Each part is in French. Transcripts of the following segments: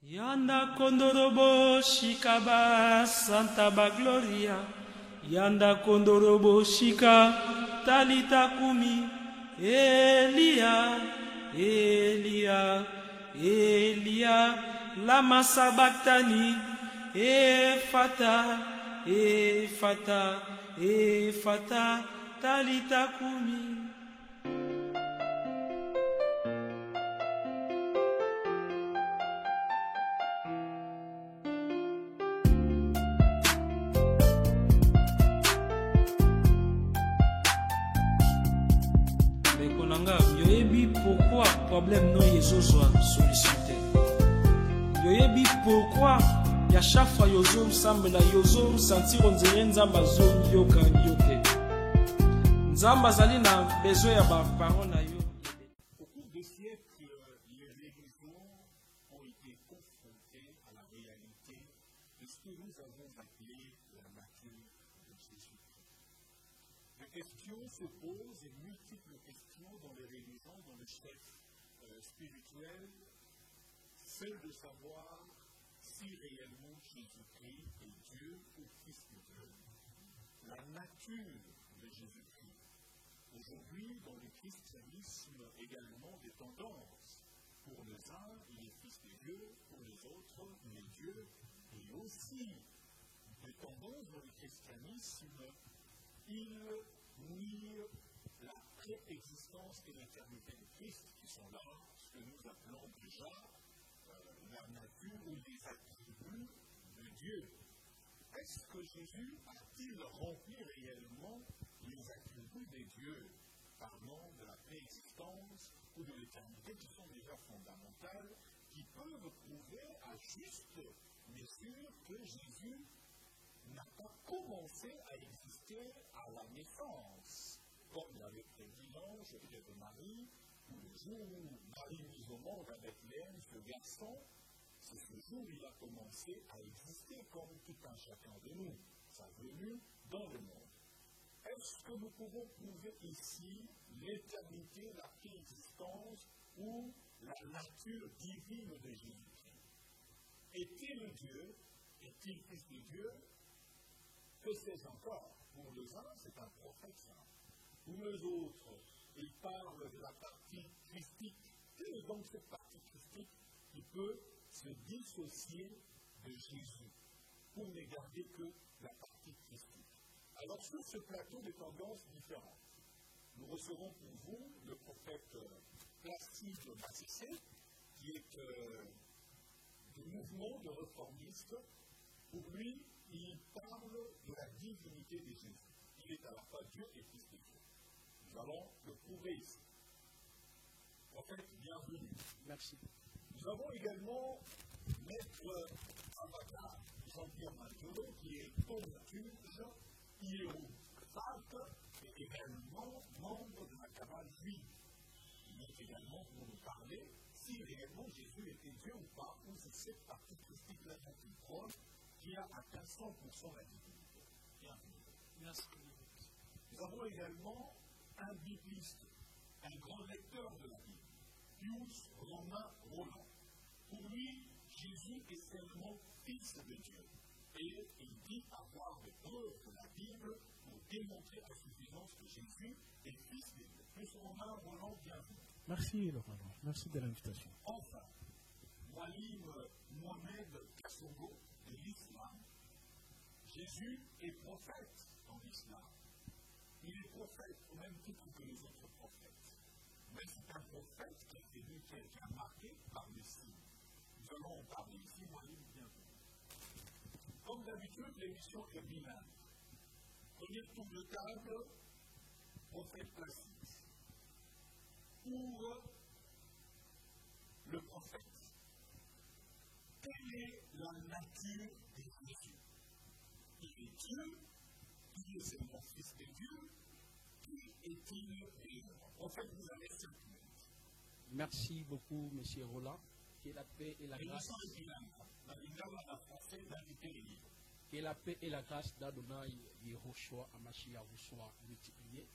Yanda kondorobo shikaba Santa Bagloria. Yanda kondorobo shika talita kumi. Elia, Elia, Elia, lama sabachthani. Efata, Efata, Efata, talita kumi. Pourquoi problème non yezo soit sollicité? Yoyebi pourquoi ya chaque fois yozo semble la yozo sentir on dirait nzamba zone yoka yoke. Nzamba zali na besoin ya ba parole na yo. Au cours des siècles, les religions ont été confrontées à la réalité de ce que nous avons appelé la nature de Jésus. La question se pose, et multiples questions dans les religions, dans le chef spirituel, celle de savoir si réellement Jésus-Christ est Dieu ou Fils de Dieu. La nature de Jésus-Christ. Aujourd'hui, dans le christianisme, également des tendances. Pour les uns, il est Fils de Dieu, pour les autres, il est Dieu. Et aussi, des tendances dans le christianisme, il nie la préexistence et l'éternité de Christ, qui sont là, ce que nous appelons déjà la nature ou les attributs de Dieu. Est-ce que Jésus a-t-il rempli réellement les attributs de Dieu, parlant de la préexistence ou de l'éternité, qui sont déjà fondamentales, qui peuvent prouver à juste mesure que Jésus n'a pas commencé à exister à la naissance, comme l'avait prédit l'ange de Marie, où le jour où Marie mise au monde à Bethléem, ce garçon, c'est ce jour où il a commencé à exister comme tout un chacun de nous, sa venue dans le monde. Est-ce que nous pouvons prouver ici l'éternité, la préexistence ou la nature divine de Jésus-Christ? Est-il Dieu? Est-il Fils de Dieu? Que sais-je encore? Pour les uns, c'est un prophète saint. Pour les autres, il parle de la partie christique. Quelle est donc cette partie christique qui peut se dissocier de Jésus pour ne garder que la partie christique? Alors, sur ce plateau de tendances différentes, nous recevons pour vous le prophète Placide Massissé, qui est du mouvement de réformistes. Pour lui, il parle de la divinité de Jésus. Il est à la fois Dieu et Fils de Dieu. Nous allons le prouver ici. Prophète, bienvenue. Merci. Nous avons également Maître Avocat Jean-Pierre Mangiolo, qui est thaumaturge, hiérophante et également membre de la cabale juive. Il est également pour nous parler si réellement Jésus était Dieu ou pas, ou si cette partie christique-là dont il prône, qui a atteint 100% la divinité. Bienvenue. Merci. Nous avons également un bibliste, un grand lecteur de la Bible, Pius Romain Roland. Pour lui, Jésus est seulement Fils de Dieu. Et il dit avoir des preuves de la Bible pour démontrer à suffisance que Jésus est Fils de Dieu. Pius Romain Roland, bienvenue. Merci, Laurent. Merci de l'invitation. Enfin, Moualim Mohamed Kassogo, de l'islam. Jésus est prophète en islam. Il est prophète au même titre que les autres prophètes. Mais c'est un prophète qui a été quelqu'un marqué par les signes. Nous allons en parler ici, Moualim, bienvenue. Comme d'habitude, l'émission est bilingue. Premier tour de table, prophète Placide. Pour le prophète, quelle est la nature de Jésus? Il est Dieu, il est seulement Fils de Dieu, qui est-il réellement? Prophète, vous avez 5 minutes. Merci beaucoup, M. Roland. Que la paix et la grâce. Que la paix et la grâce d'Adonai Yehoshua Hamashiach vous soient multipliées.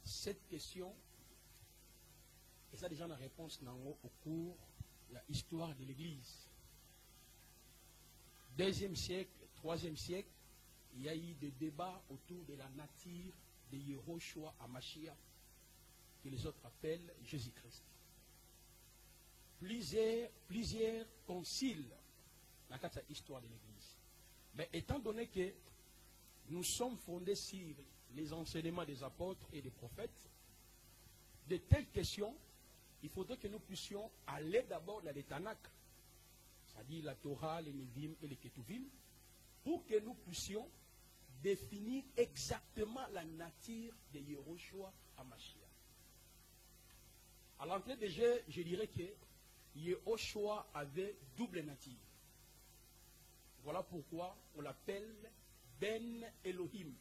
Cette question, et ça déjà la réponse au cours de l'histoire de l'Église. 2e siècle, 3e siècle, il y a eu des débats autour de la nature de Yehoshua Hamashiach, que les autres appellent Jésus-Christ. Plusieurs conciles dans l'histoire de l'Église. Mais étant donné que nous sommes fondés sur les enseignements des apôtres et des prophètes, de telles questions, il faudrait que nous puissions aller d'abord dans les Tanakh, c'est-à-dire la Torah, les Nevi'im et les Ketuvim, pour que nous puissions définir exactement la nature de Yehoshua Hamashiach. À l'entrée de jeu, je dirais que Yehoshua avait double nature. Voilà pourquoi on l'appelle Ben Elohim.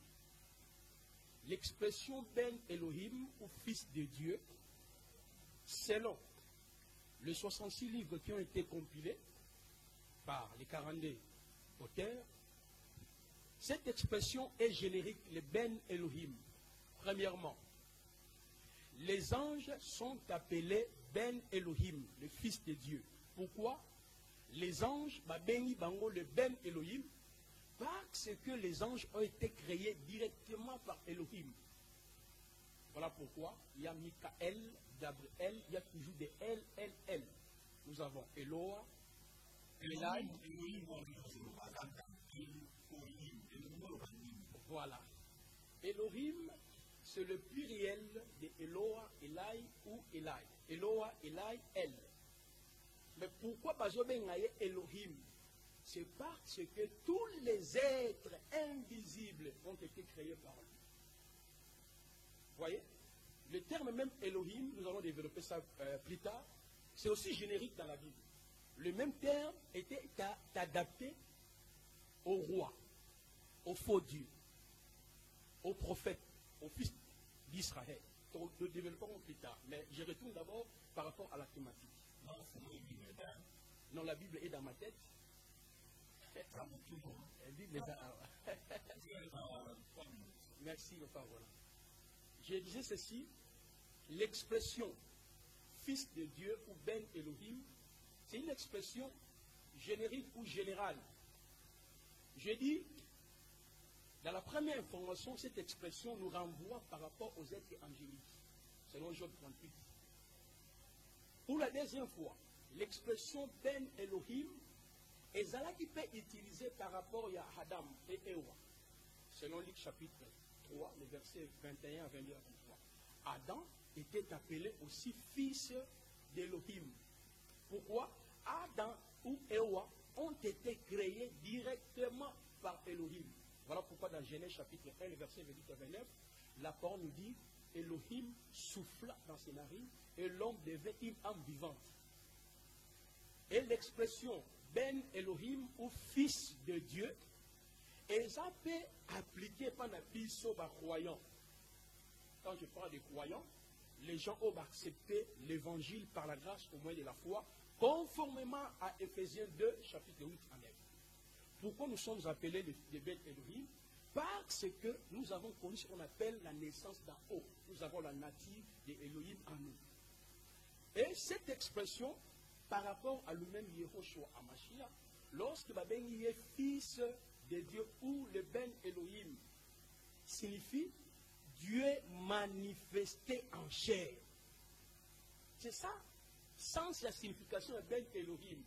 L'expression Ben Elohim, ou fils de Dieu, selon les 66 livres qui ont été compilés par les 42 auteurs, cette expression est générique, le Ben Elohim. Premièrement, les anges sont appelés Ben Elohim, le fils de Dieu. Pourquoi? Les anges, Béni Bango, le Ben Elohim, parce que les anges ont été créés directement par Elohim. Voilà pourquoi il y a Michael, Gabriel, il y a toujours des L. Nous avons Eloah, Elai. Voilà. Elohim, c'est le pluriel de Eloah, Elai ou Elai. Eloah, Elai, El. Mais pourquoi Bazobengaye Elohim? C'est parce que tous les êtres invisibles ont été créés par lui. Vous voyez? Le terme même Elohim, nous allons développer ça plus tard, c'est aussi générique dans la Bible. Le même terme était adapté au roi, au faux Dieu, au prophète, au fils d'Israël. Nous développerons plus tard. Mais je retourne d'abord par rapport à la thématique. Non, la Bible est dans ma tête. La Bible est dans... Merci, le Père. Voilà. Je disais ceci, l'expression fils de Dieu ou Ben Elohim, c'est une expression générique ou générale. Je dis, dans la première information, cette expression nous renvoie par rapport aux êtres angéliques, selon Job 38. Pour la deuxième fois, l'expression Ben Elohim est celle qui peut être utilisée par rapport à Adam et Ewa, selon Luc chapitre 3, les versets 21 à 22 à 23. Adam était appelé aussi fils d'Elohim. Pourquoi? Adam ou Ewa ont été créés directement par Elohim. Voilà pourquoi dans Genèse chapitre 1, verset 28 à 29, la parole nous dit Elohim souffla dans ses narines et l'homme devint une âme vivante. Et l'expression Ben Elohim ou fils de Dieu, et ça peut appliquer par la piso croyant. Quand je parle des croyants, les gens ont accepté l'évangile par la grâce au moyen de la foi, conformément à Éphésiens 2, chapitre 8 à 9. Pourquoi nous sommes appelés les Ben Elohim? Parce que nous avons connu ce qu'on appelle la naissance d'en haut. Nous avons la nature de Elohim en nous. Et cette expression, par rapport à lui-même Yehoshua Hamashiach, lorsque Babeni est fils de Dieu ou le Ben Elohim, signifie Dieu manifesté en chair. C'est ça, sans la signification de Ben Elohim.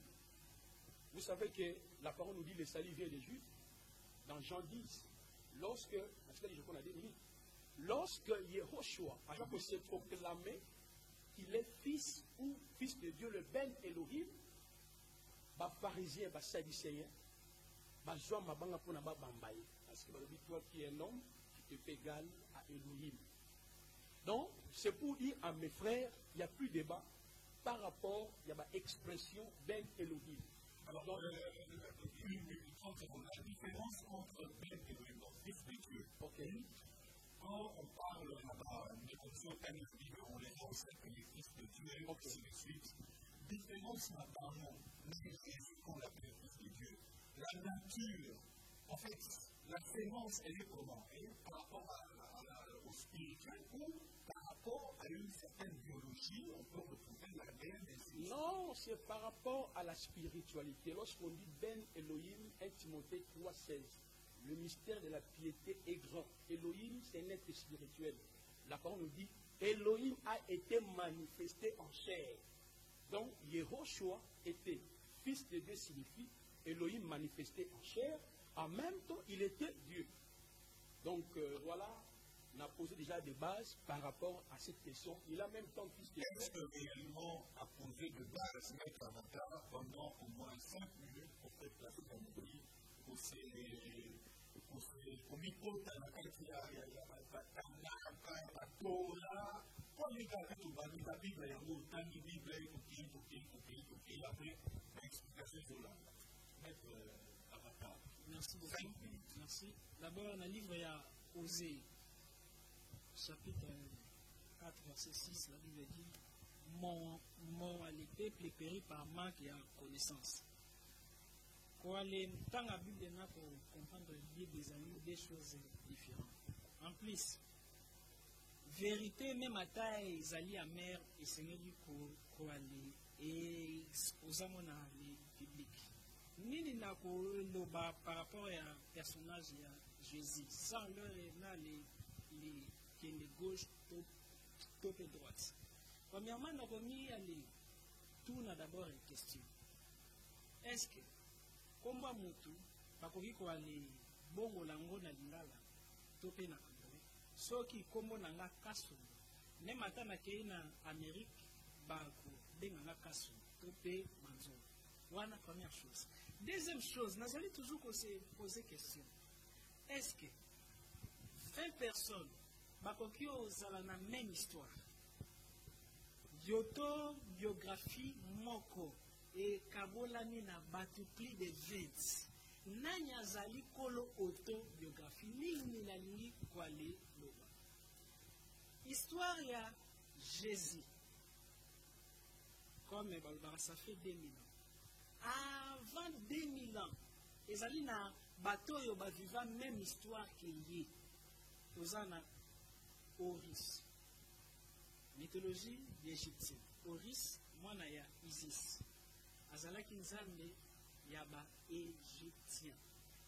Vous savez que la parole nous dit le salut vient des Juifs. Dans Jean 10, lorsque Yehoshua a se proclamé qu'il est fils ou fils de Dieu, le Ben Elohim, les pharisiens, les sadducéens, parce que toi qui es un homme, tu te fais égal à Elohim. Donc, c'est pour dire à mes frères, il n'y a plus de débat par rapport à l'expression Ben Elohim. Alors, la différence entre Ben et Elohim, fils de Dieu. Okay. Quand on parle de fonction canonique, on les enseigne que les fils de Dieu, ainsi de suite. Différence apparemment, mais Jésus qu'on l'appelle fils de Dieu. La nature, en fait, la sémence, elle est comment? Elle est par rapport au spirituel ou par rapport à une certaine biologie, on peut retrouver l'ADN. Non, c'est par rapport à la spiritualité. Lorsqu'on dit Ben Elohim, 1 Timothée 3,16, le mystère de la piété est grand. Elohim, c'est un être spirituel. La parole nous dit, Elohim a été manifesté en chair. Donc, Yehoshua était fils de Dieu, signifie Elohim manifesté en chair. En même temps, il était Dieu. Donc, voilà, on a posé déjà des bases par rapport à cette question. Il a même temps fils de Dieu. Est-ce que réellement a posé de base Maître Avatar pendant au moins 5 minutes pour faire placer dans le pays pour kumikota na kati ya Torah kwa mikaka tubanika Biblia yangu tangi Biblia kuki après explication sur la Maître Avatar. Merci beaucoup. Merci. D'abord, dans le livre, il y a Osée, chapitre 4, verset 6, la Bible dit mort à l'épée, péri par manque et à connaissance. Quand les temps la Bible est là pour comprendre des amis, des choses différentes. En plus, vérité, même à taille, ils allaient à mer et Seigneur du quoi aller et aux amants publics. Nini na ko loba par rapport à personnage de Jésus. Sans leur là les gauche top et droite. Premièrement, nous avons mis tout d'abord une question. Est-ce que comme mutu bakoki ko aller bongo lango na lingala topé na Cameroun soki kombo na nga kaso même ata na kei na Amérique bako benga nga kaso topé manzo. Voilà la première chose. Deuxième chose, nous allons toujours poser question. Est-ce que 20 personnes bakoki ozala na même histoire autobiographie moko et kabolani na batu plus de 20 nani azali kolo autobiographie nini nalingi kwale loba histoire ya Jésus comme ça fait 2000 ans. Avant 2000 ans, les alliés na bateau yo ba vivant même histoire qu'il y a. Ozana Horus. Mythologie égyptienne. Horus, moi na ya Isis. Azala kinzambe ya ba égyptien.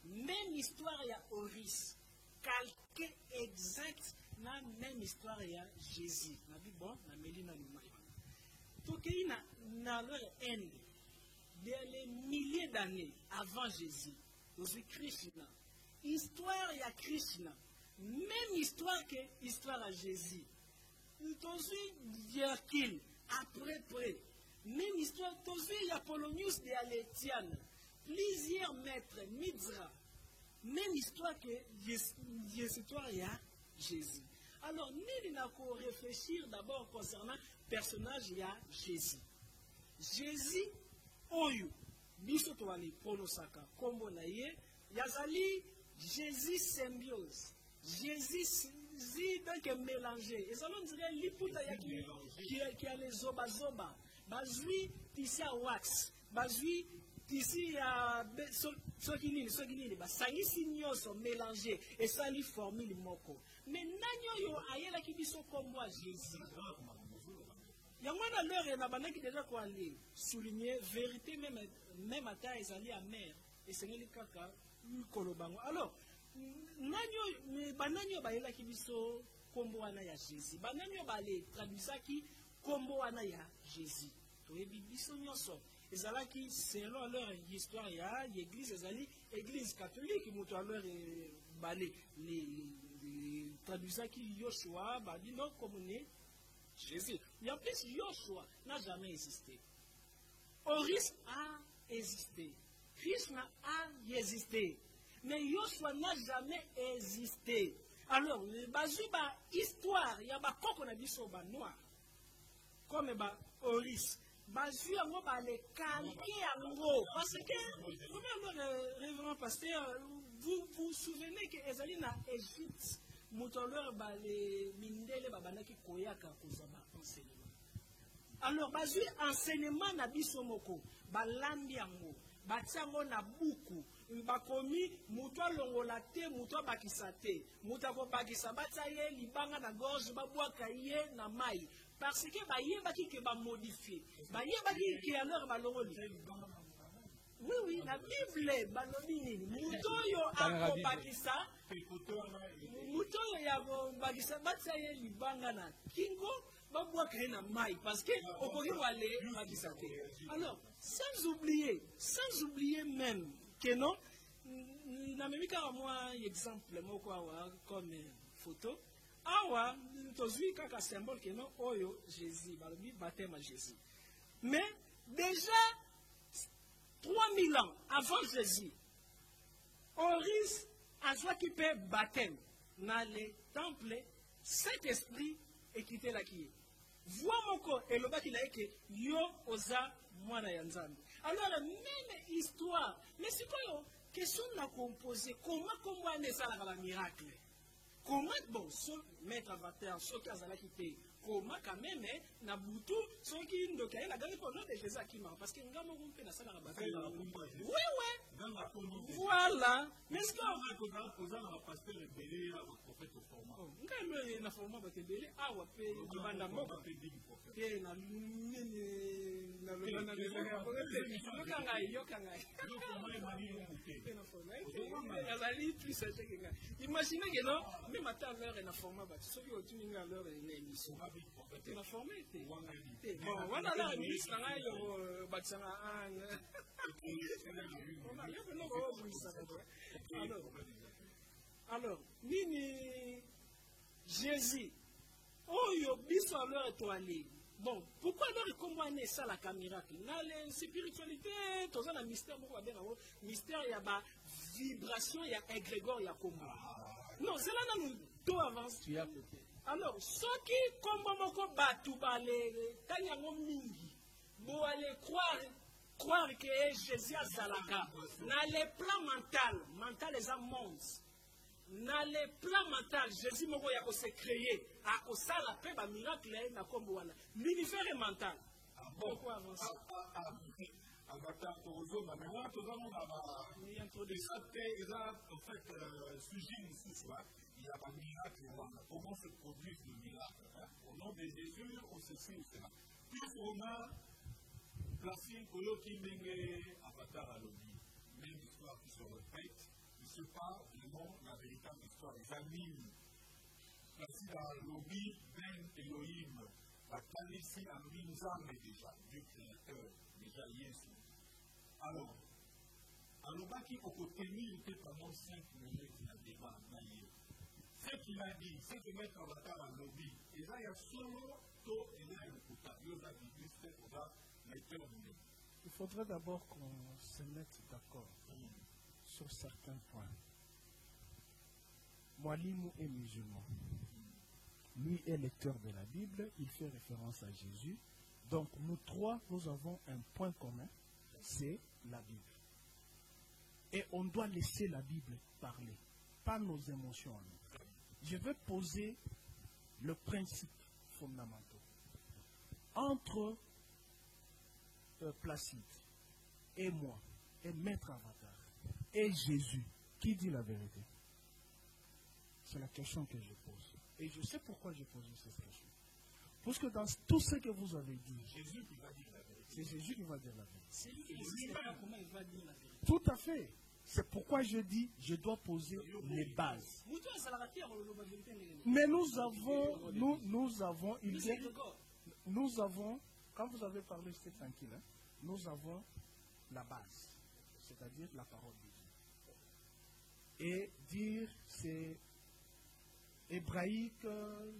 Même histoire ya Horus. Calqué exact na même histoire ya Jésus. Na bi bon, na melina luma. Tokei na leur end. Des milliers d'années avant Jésus, nous Krishna. Histoire ya Krishna. Même histoire que histoire à Jésus. Nous dire qu'il après. Même histoire, nous il y a Polonius de Alétiane. Plusieurs maîtres, Midra. Même histoire que l'histoire ya Jésus. Alors, nous devons réfléchir d'abord concernant le personnage ya Jésus. Jésus, oyo biso to wali ponosaka kombo na ye yazali Jésus symbiose Jésus donc mélangé et ça on dirait liputa ya qui a les zoba bazui tisi ya wax bazui tisi ya soki nini basangisi nyonso mélangé et ça lui formule moko mais nani oyo ayelaki biso kombo ya Jésus. Yangwana leur na banaki déjà ko aller souligner vérité même à taille ezali amer et sengeli kaka kolobango. Alors nanyo bananyo bayelaki biso kombo wana ya Jésus. Bananyo bale traduisaki kombo wana ya Jésus. To ebi biso nyonso ezalaki selon leur histoire ya l'église ezali église catholique moto alors balé les traduisaki Yoshua badi non communé Jésus. Et en plus, Yoshua n'a jamais existé. Horus a existé. Krishna a existé. Mais Yoshua n'a jamais existé. Alors, le bazuba histoire, il y a un coco na biso ba noir. Comme ba Horus. Bazu yango ba le calqué yango. Parce que, révérend pasteur, vous vous souvenez que Ezali na Égypte. Moutoleur ba les mindele babanaki koyaka kozaba enseignement. Alors bazu enseignement na biso moko balambi yango batiango na buku bakomi mutu alongola te mutu abakisa te mutu akobakisa batia ye libanga na gorge babwaka ye na mai parce que bayebaki ke bamodifie bayebaki ke alors balongoli oui oui na bible balobi nini mutu oyo akobakisa mutu oyo ya kobakisa batia ye libanga na kingo babwaka ye na mai parce que okoki wale bakisa te. Alors sans oublier même que non namemi kaka mwa exemple moko awa comme photo awa tozwi kaka symbole que non oyo Jésus balobi baptême à Jésus mais déjà 3000 ans avant Jésus Oris azwaki mpe baptême na le temple Saint-Esprit ekite laki ye voix moko elobaki na ye ke yo oza mwana ya Nzambe. Alors même histoire mais sikoyo question na composer comment wana esalaka ba miracle comment bon so mettre avatar soki azalaki te comment quand même na butu soki ndoki ayela gari pour nom de Jésus akima parce que nga moko mpe nasalaka bato oui voilà mais ce que pasteur ebele ya prophète format nga lo na format bato ebele awa pe libanda moko pe na nini na lobana de yokangai azali plus âgé que nga imaginez que non même à ta l'heure na format bato soki otuni nga l'heure na émission tu na formé te bon wana la ministre nga yo batsanga alors nini Jésus oyo biso alors étoilé bon pourquoi alors comment on est ça la miracle na la spiritualité toza na mystère moko ba benga mystère ya ba vibration ya égrégore ya kombo non c'est là na to avance tu as côté alors soki kombo moko batu bale tanyango mingi bo aller croire que Jésus a zalaka na le plan mental les amons na le plan mental Jésus moko ya ko se créer a ko sala pe ba miracle na kombo wana l'univers mental pourquoi avancer avatar kozoma maintenant tozamo na ba introduction eza en fait sujet mosusu il y a pas miracle comment se produit le miracle au nom de Jésus on se sait cela plus on a placé koloki ndenge avatar alobi même histoire qui se répète ne se pas vraiment la véritable histoire des animes placé dans lobby ben Elohim la qualifié en Nzambe déjà Dieu créateur déjà Yesu. Alors, alobaki okoteni était pendant 5 minutes na débat na ye. Ce qu'il a dit, c'est de mettre en avatar en lobby. Et là, il y a solo to et là, il y a il faudrait d'abord qu'on se mette d'accord sur certains points. Mwalimu est musulman. Lui est lecteur de la Bible, il fait référence à Jésus. Donc nous trois, nous avons un point commun, c'est la Bible. Et on doit laisser la Bible parler, pas nos émotions. Je vais poser le principe fondamental. Entre Placide et moi, et Maître Avatar, et Jésus, qui dit la vérité? C'est la question que je pose. Et je sais pourquoi j'ai posé cette question. Parce que dans tout ce que vous avez dit, Jésus qui va dire la vérité. C'est Jésus qui va dire la vérité. C'est lui qui ne sait pas comment il va dire la vérité. Tout à fait. C'est pourquoi je dis, je dois poser les bases. Mais nous avons, quand vous avez parlé, c'était tranquille, hein, nous avons la base, c'est-à-dire la parole de Dieu. Et dire c'est hébraïque,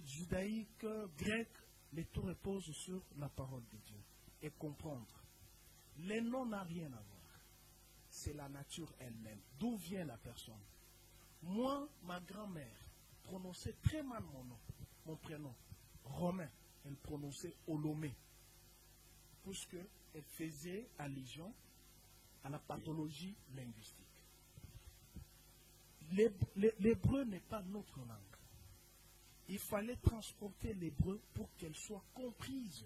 judaïque, grec, les tout reposent sur la parole de Dieu. Et comprendre. Les noms n'ont rien à voir. C'est la nature elle-même. D'où vient la personne? Moi, ma grand-mère prononçait très mal mon nom, mon prénom, Romain. Elle prononçait Olomé, puisqu'elle faisait allusion à la pathologie linguistique. L'hébreu n'est pas notre langue. Il fallait transporter l'hébreu pour qu'elle soit comprise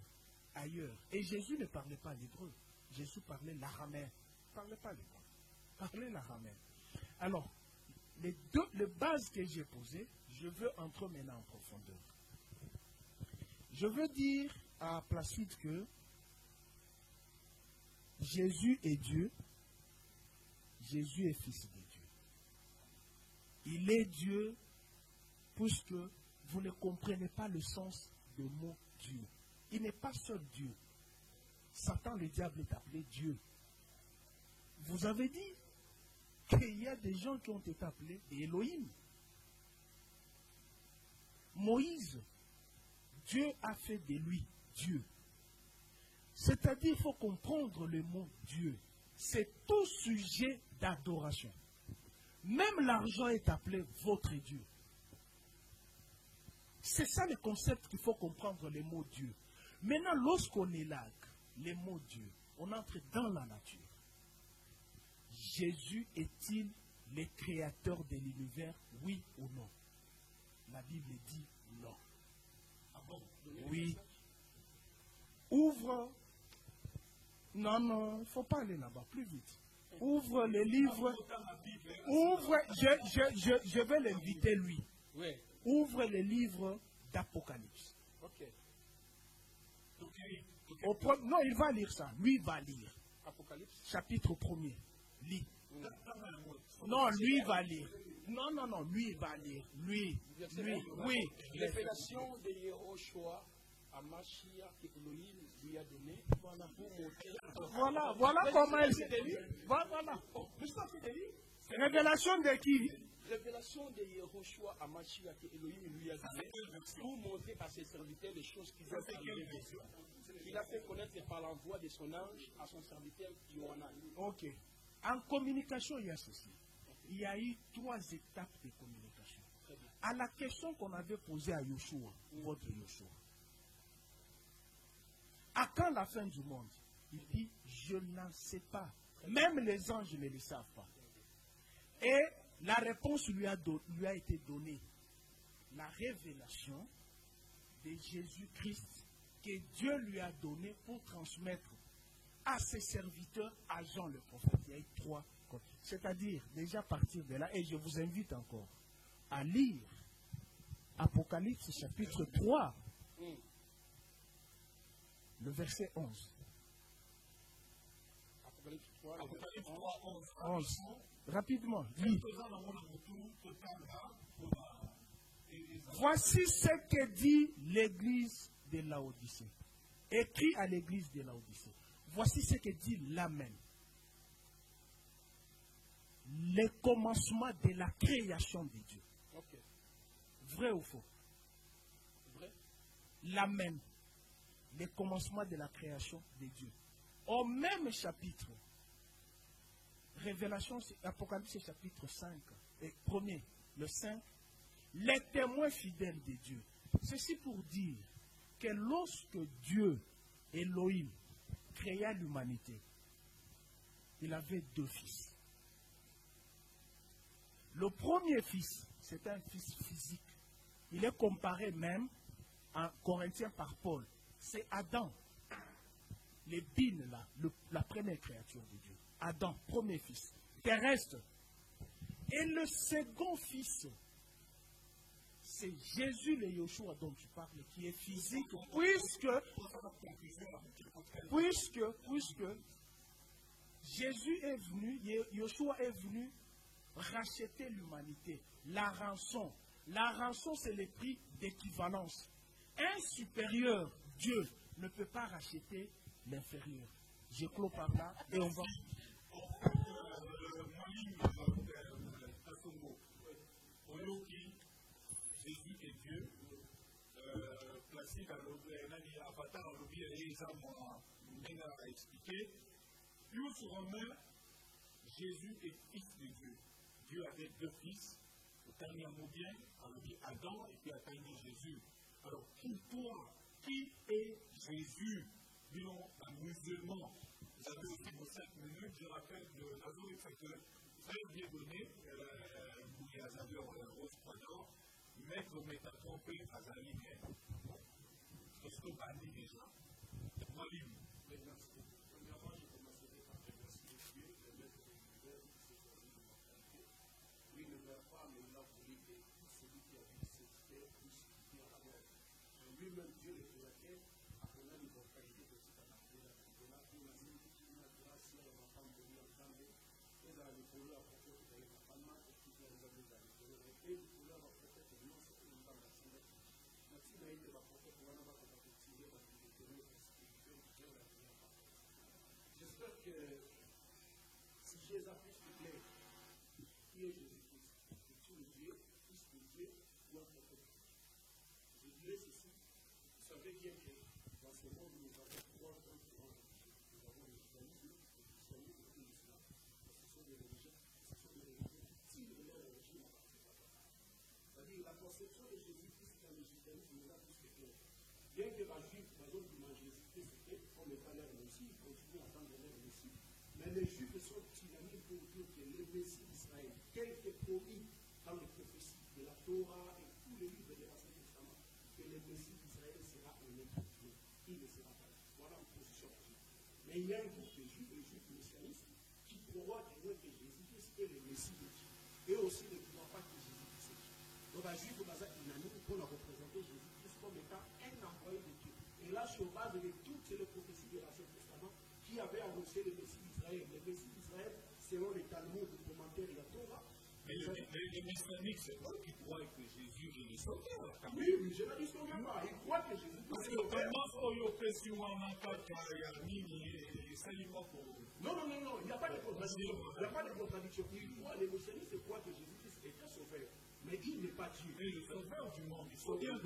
ailleurs. Et Jésus ne parlait pas l'hébreu. Jésus parlait l'araméen. Il ne parlait pas l'hébreu. Il parlait l'araméen. Alors, les bases que j'ai posées, je veux entrer maintenant en profondeur. Je veux dire à Placide que Jésus est Dieu, Jésus est fils de Dieu. Il est Dieu puisque vous ne comprenez pas le sens du mot Dieu. Il n'est pas seul Dieu. Satan, le diable, est appelé Dieu. Vous avez dit qu'il y a des gens qui ont été appelés Elohim. Moïse, Dieu a fait de lui Dieu. C'est-à-dire, il faut comprendre le mot Dieu. C'est tout sujet d'adoration. Même l'argent est appelé votre Dieu. C'est ça le concept qu'il faut comprendre, le mot Dieu. Maintenant, lorsqu'on élague le mot Dieu, on entre dans la nature. Jésus est-il le créateur de l'univers, oui ou non? La Bible dit non. Ah bon? Oui. Ouvre. Non, non, il ne faut pas aller là-bas, plus vite. Ouvre les livres. Ouvre, je vais l'inviter lui. Oui. Ouvre les livres d'Apocalypse. Ok. Non, il va lire ça. Lui va lire. Apocalypse. Chapitre 1er. Lis. Non, lui va lire. Non, non, non, lui va lire. Lui, oui. Révélation de Yehoshua à Mashiach que Elohim lui a donné pour montrer. Voilà comment elle s'est dit. Voilà. Révélation de qui? Révélation de Yehoshua à Mashiach que Elohim lui a donné pour montrer à ses serviteurs les choses qui vont arriver. Il a fait connaître par l'envoi de son ange à son serviteur Yohanan. Ok. En communication, il y a ceci. Il y a eu 3 étapes de communication. À la question qu'on avait posée à Yoshua, votre Yoshua, à quand la fin du monde? Il dit, je n'en sais pas. Même les anges ne le savent pas. Et la réponse lui a été donnée. La révélation de Jésus-Christ que Dieu lui a donné pour transmettre à ses serviteurs, à Jean le prophète. Il y a eu 3. C'est-à-dire, déjà à partir de là, et je vous invite encore à lire Apocalypse chapitre 3, le verset 11. Apocalypse 3, 11. Rapidement, lis. Voici ce que dit l'église de Laodicée. Écrit à l'église de Laodicée. Voici ce que dit l'Amen. Le commencement de la création de Dieu. Okay. Vrai ou faux? Vrai. L'Amen. Le commencement de la création de Dieu. Au même chapitre, Révélation, Apocalypse chapitre 5, et premier, le 5, les témoins fidèles de Dieu. Ceci pour dire que lorsque Dieu, Elohim, créa l'humanité, il avait 2 fils. Le premier fils, c'était un fils physique. Il est comparé même en Corinthiens par Paul. C'est Adam, les bines là, la première créature de Dieu. Adam, premier fils, terrestre. Et le second fils, c'est Jésus le Yoshua dont tu parles, qui est physique, puisque Jésus est venu, Yoshua est venu racheter l'humanité. La rançon, c'est le prix d'équivalence. Un supérieur, Dieu, ne peut pas racheter l'inférieur. Je clôt par là et on va... Jésus est Dieu. Placide Avatar a expliqué. Plus romain, Jésus est fils de Dieu. Dieu avait 2 fils. Bien, Adam et puis Jésus. Alors, qui est Jésus? Disons, un musulman. Vous avez aussi vos 5 minutes. Je rappelle que l'azur est facteur très bien donné. Il y a Zadur Rose Quador. Maître m'est trompé à Zaline. Qu'est-ce que vous avez dit déjà? Moi, premièrement, je lui-même Dieu le créateur, après on a l'immortalité de tout à l'heure. Et la grâce, on va pas mourir ensemble. Et dans le pôle, à propos de la femme, et qui vient de nous aller. Et le pôle, à propos de nous, c'est une femme à son âge. Merci, mais il va propos pour un homme à tirer parce qu'il est connu parce qu'il veut Dieu la vie. J'espère que si Jésus a plus de plaît, qui est Jésus-Christ, c'est tout le Dieu, Fils de Dieu, ou un prophète. Je dirais ceci, vous savez bien que dans ce monde, nous avons trois grands courants. Nous avons le judaïsme, le christianisme et l'islam. Ce sont des religions qui tirent de leur origine à partir de la base. C'est-à-dire la conception de Jésus-Christ dans le judaïsme est là plus que claire. Bien que la juive, par exemple, demande Jésus-Christ, c'était comme étant leur Messie, ils continuent à attendre leur Messie. Mais les juifs sont unanimes pour dire que le Messie d'Israël, tel que promis dans les prophéties de la Torah et tous les livres de l'Ancien Testament, que le Messie d'Israël sera un être Dieu. Il ne sera pas là. Voilà une position juive. Mais il y a un groupe de juifs, les juifs messianistes, qui croient que Jésus-Christ est le Messie de Dieu. Et aussi ne croient pas que Jésus-Christ est Dieu. Donc, la juive, unanime pour la représenter Jésus-Christ comme étant un envoyé de Dieu. Et là, sur base de toutes les prophéties de l'Ancien Testament, qui avait annoncé le Messie d'Israël. Le Messie d'Israël, selon les Talmuds, les commentaires et la Torah. Mais les messianiques, c'est eux qui croient que Jésus est le Sauveur. Oui, je ne dis pas. Ils croient que Jésus est le Sauveur. Non, il n'y a pas de contradiction. Il n'y a pas de contradiction. Les messianistes croient que Jésus-Christ est un sauveur. Mais il n'est pas Dieu. Et le sauveur du monde. Sauveur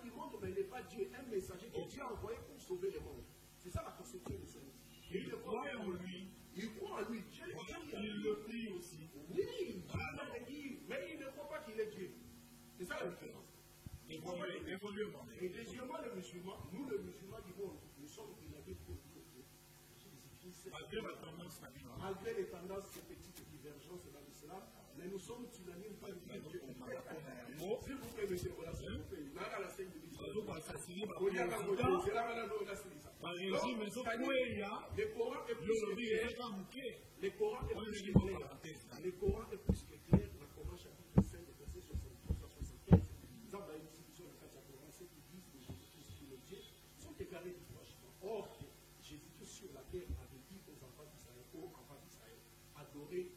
du monde, mais il n'est pas Dieu. Un messager que Dieu a envoyé pour sauver le monde. C'est ça la conception de celui. Il croit en lui. Il croit en lui. Il le prie aussi. Oui, mais il ne croit pas qu'il est Dieu. C'est ça la différence. Et deuxièmement, les musulmans, nous les musulmans du monde, nous sommes unanimes pour dire que Jésus-Christ, malgré les tendances, ces petites divergences dans l'islam, mais nous sommes unanimes pour dire que s'il vous plaît, monsieur, s'il vous plaît, le Coran est plus que clair. Le Coran est plus que clair. Le Coran est plus que clair. Le Coran chapitre 5, verset 73 à 75. Nous avons une discussion de la Coran, ceux qui disent que Jésus-Christ qui est Dieu sont égarés du franchement. Or, Jésus-Christ sur la terre avait dit aux enfants d'Israël, adorez